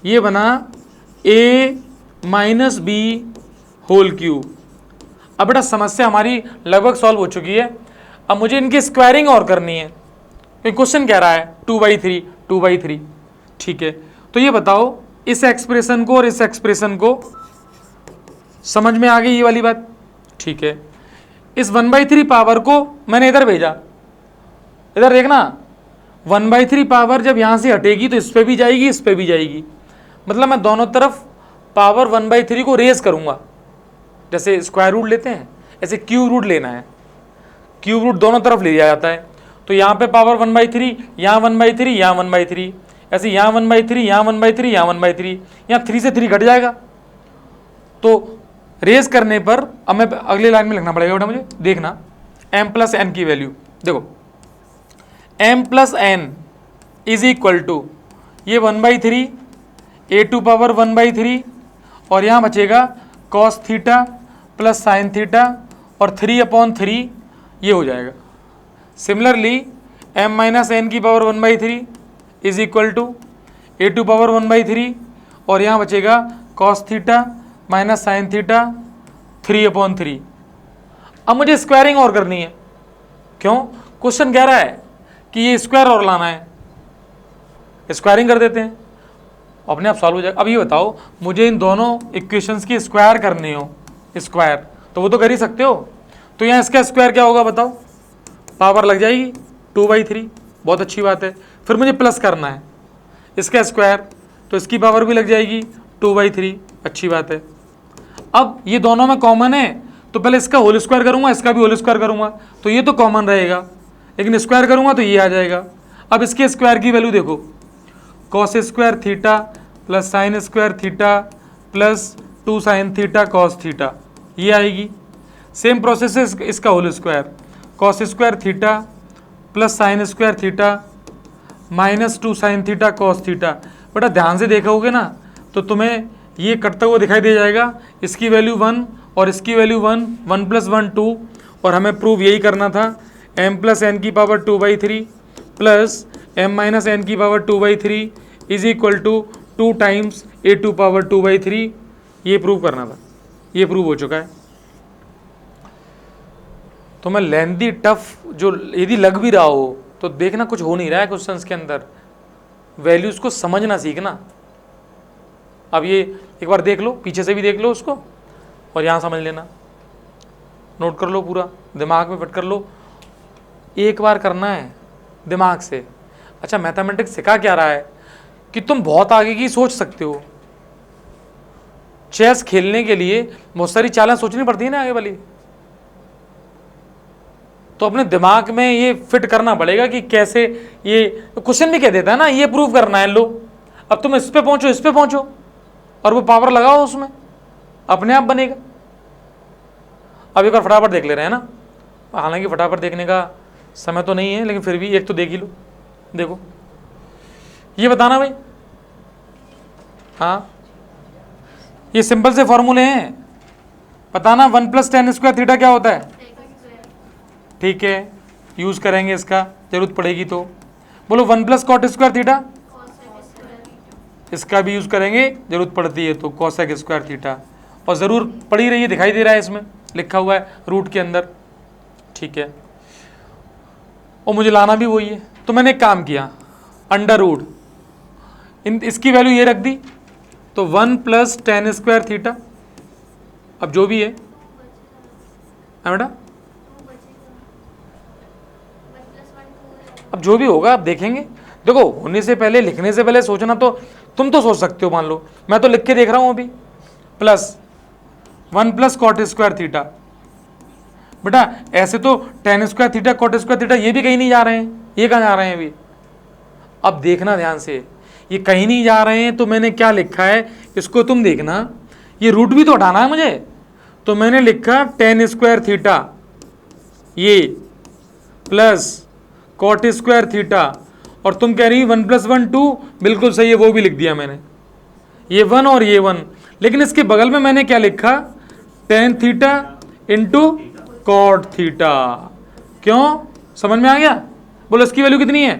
ये बना a minus B whole cube. अब बेटा समस्या हमारी लगभग सॉल्व हो चुकी है, अब मुझे इनकी स्क्वायरिंग और करनी है, क्वेश्चन कह रहा है 2/3 2/3, ठीक है। तो ये बताओ इस एक्सप्रेशन को और इस एक्सप्रेशन को समझ में आ गई ये वाली बात, ठीक है। इस 1/3 पावर को मैंने इधर भेजा, इधर देखना 1/3 पावर जब यहां से हटेगी तो इस पे भी जाएगी, इस पे भी जाएगी, मतलब मैं दोनों तरफ पावर 1/3 को रेज करूंगा, जैसे स्क्वायर रूट लेते हैं ऐसे क्यूब रूट लेना है, क्यूब रूट दोनों तरफ ले लिया जाता है, तो यहाँ पे पावर 1/3, यहाँ 1/3, यहाँ 1/3, ऐसे यहाँ 1/3, यहाँ 1/3, यहाँ 1/3, यहाँ 3 से 3 घट जाएगा, तो रेज करने पर अब मैं अगले लाइन में लिखना पड़ेगा बेटा मुझे, देखना m प्लस एन की वैल्यू, देखो m plus N is equal to ये 1/3 a2 पावर 1/3 और यहाँ बचेगा cos theta plus sine theta और 3/3 ये हो जाएगा। सिमिलरली m माइनस एन की power 1/3 is equal to a2 power 1/3 और यहाँ बचेगा cos theta minus sine theta 3/3। अब मुझे स्क्वायरिंग और करनी है, क्यों, क्वेश्चन कह रहा है कि ये स्क्वायर और लाना है, स्क्वायरिंग कर देते हैं, अपने आप सॉल्व हो जाएगा। अब ये बताओ मुझे इन दोनों इक्वेशंस की स्क्वायर करनी हो, स्क्वायर तो वो तो कर ही सकते हो, तो यहाँ इसका स्क्वायर क्या होगा बताओ, पावर लग जाएगी 2/3, बहुत अच्छी बात है। फिर मुझे प्लस करना है इसका स्क्वायर, तो इसकी पावर भी लग जाएगी 2/3, अच्छी बात है। अब ये दोनों में कॉमन है तो पहले इसका होल स्क्वायर करूंगा, इसका भी होल स्क्वायर करूंगा, तो ये तो कॉमन रहेगा, लेकिन स्क्वायर करूंगा तो ये आ जाएगा। अब इसके स्क्वायर की वैल्यू देखो, cos square theta plus sine square theta plus 2 sine theta cos theta, ये आएगी। सेम प्रोसेस है इसका whole square, cos square theta plus sine square theta minus 2 sine theta cos theta. बेटा ध्यान से देखोगे ना तो तुम्हें ये कटता हुआ दिखाई दे जाएगा, इसकी वैल्यू 1 और इसकी वैल्यू 1, 1 + 1 2, और हमें प्रूव यही करना था m प्लस एन की power 2/3 plus m minus N की power 2/3 is equal to 2 times a2 power 2/3, ये प्रूव करना था, ये प्रूव हो चुका है। तो मैं लेंथी टफ जो यदि लग भी रहा हो तो देखना कुछ हो नहीं रहा है क्वेश्चंस के अंदर, वैल्यूज को समझना सीखना। अब ये एक बार देख लो, पीछे से भी देख लो उसको और यहाँ समझ लेना, नोट कर लो, पूरा दिमाग में फिट कर लो, एक बार करना है दिमाग से। अच्छा मैथमेटिक्स सिखा क्या रहा है कि तुम बहुत आगे की सोच सकते हो, चेस खेलने के लिए बहुत सारी चालें सोचनी पड़ती है ना आगे वाली, तो अपने दिमाग में ये फिट करना पड़ेगा कि कैसे, ये क्वेश्चन भी कह देता है ना ये प्रूव करना है, लो अब तुम इस पे पहुंचो, इस पे पहुंचो और वो पावर लगाओ उसमें, अपने आप बनेगा। अब एक बार फटाफट देख ले रहे हैं ना, हालांकि फटाफट देखने का समय तो नहीं है लेकिन फिर भी एक तो देख ही लो। देखो ये बताना भाई, हाँ ये सिंपल से फॉर्मूले हैं, बताना 1 + tan स्क्वायर थीटा क्या होता है, ठीक है यूज करेंगे इसका, जरूरत पड़ेगी तो। बोलो 1 + cot स्क्वायर थीटा, इसका भी यूज करेंगे जरूरत पड़ती है तो, कोसेक स्क्वायर थीटा, और जरूर पड़ी रही है, दिखाई दे रहा है इसमें लिखा हुआ है रूट के अंदर, ठीक है। और मुझे लाना भी वही है, तो मैंने एक काम किया, अंडर रूट इसकी वैल्यू ये रख दी, तो 1 + tan स्क्वायर थीटा, अब जो भी है बेटा, अब जो भी होगा आप देखेंगे। देखो होने से पहले, लिखने से पहले सोचना तो तुम तो सोच सकते हो, मान लो मैं तो लिख के देख रहा हूं अभी, plus 1 plus cot square theta. बेटा ऐसे तो tan square theta cot square theta ये भी कहीं नहीं जा रहे हैं, ये कहाँ जा रहे हैं अभी। अब देखना ध्यान से, ये कहीं नहीं जा रहे हैं तो मैंने क्या लिखा है इसको तुम देखना, ये रूट भी तो हटाना है मुझे, तो मैंने लिखा टेन स्क्वायर थीटा ये प्लस कॉट स्क्वायर थीटा, और तुम कह रही 1 प्लस 1 2, बिल्कुल सही है, वो भी लिख दिया मैंने, ये 1 और ये 1। लेकिन इसके बगल में मैंने क्या लिखा, tan theta into cot theta. क्यों, समझ में आ गया? बोलो इसकी वैल्यू कितनी है,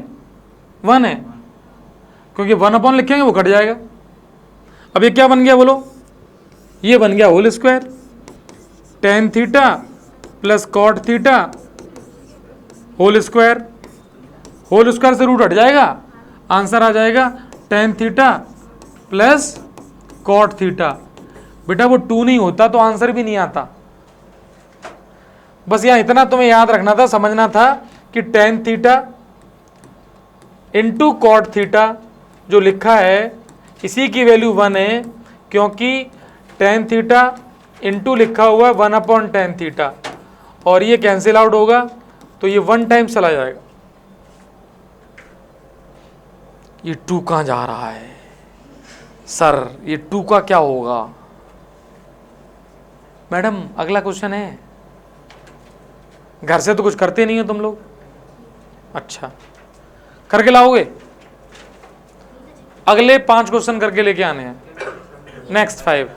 1 है, क्योंकि 1 अपॉन लिखेंगे वो कट जाएगा। अब ये क्या बन गया बोलो, ये बन गया whole square, tan theta plus cot theta whole square. Whole square से रूट हट जाएगा, आंसर आ जाएगा tan theta plus cot theta. बेटा वो 2 नहीं होता तो आंसर भी नहीं आता। बस यहां इतना तुम्हें याद रखना था, समझना था कि tan theta into cot theta जो लिखा है इसी की वैल्यू 1 है, क्योंकि टेन थीटा इंटू लिखा हुआ है 1 अपॉन टेन थीटा, और ये कैंसिल आउट होगा तो ये 1 टाइम चला जाएगा। ये 2 कहां जा रहा है सर, ये 2 का क्या होगा? मैडम अगला क्वेश्चन है, घर से तो कुछ करते नहीं हो तुम लोग, अच्छा करके लाओगे? अगले 5 क्वेश्चन करके लेके आने हैं, नेक्स्ट 5।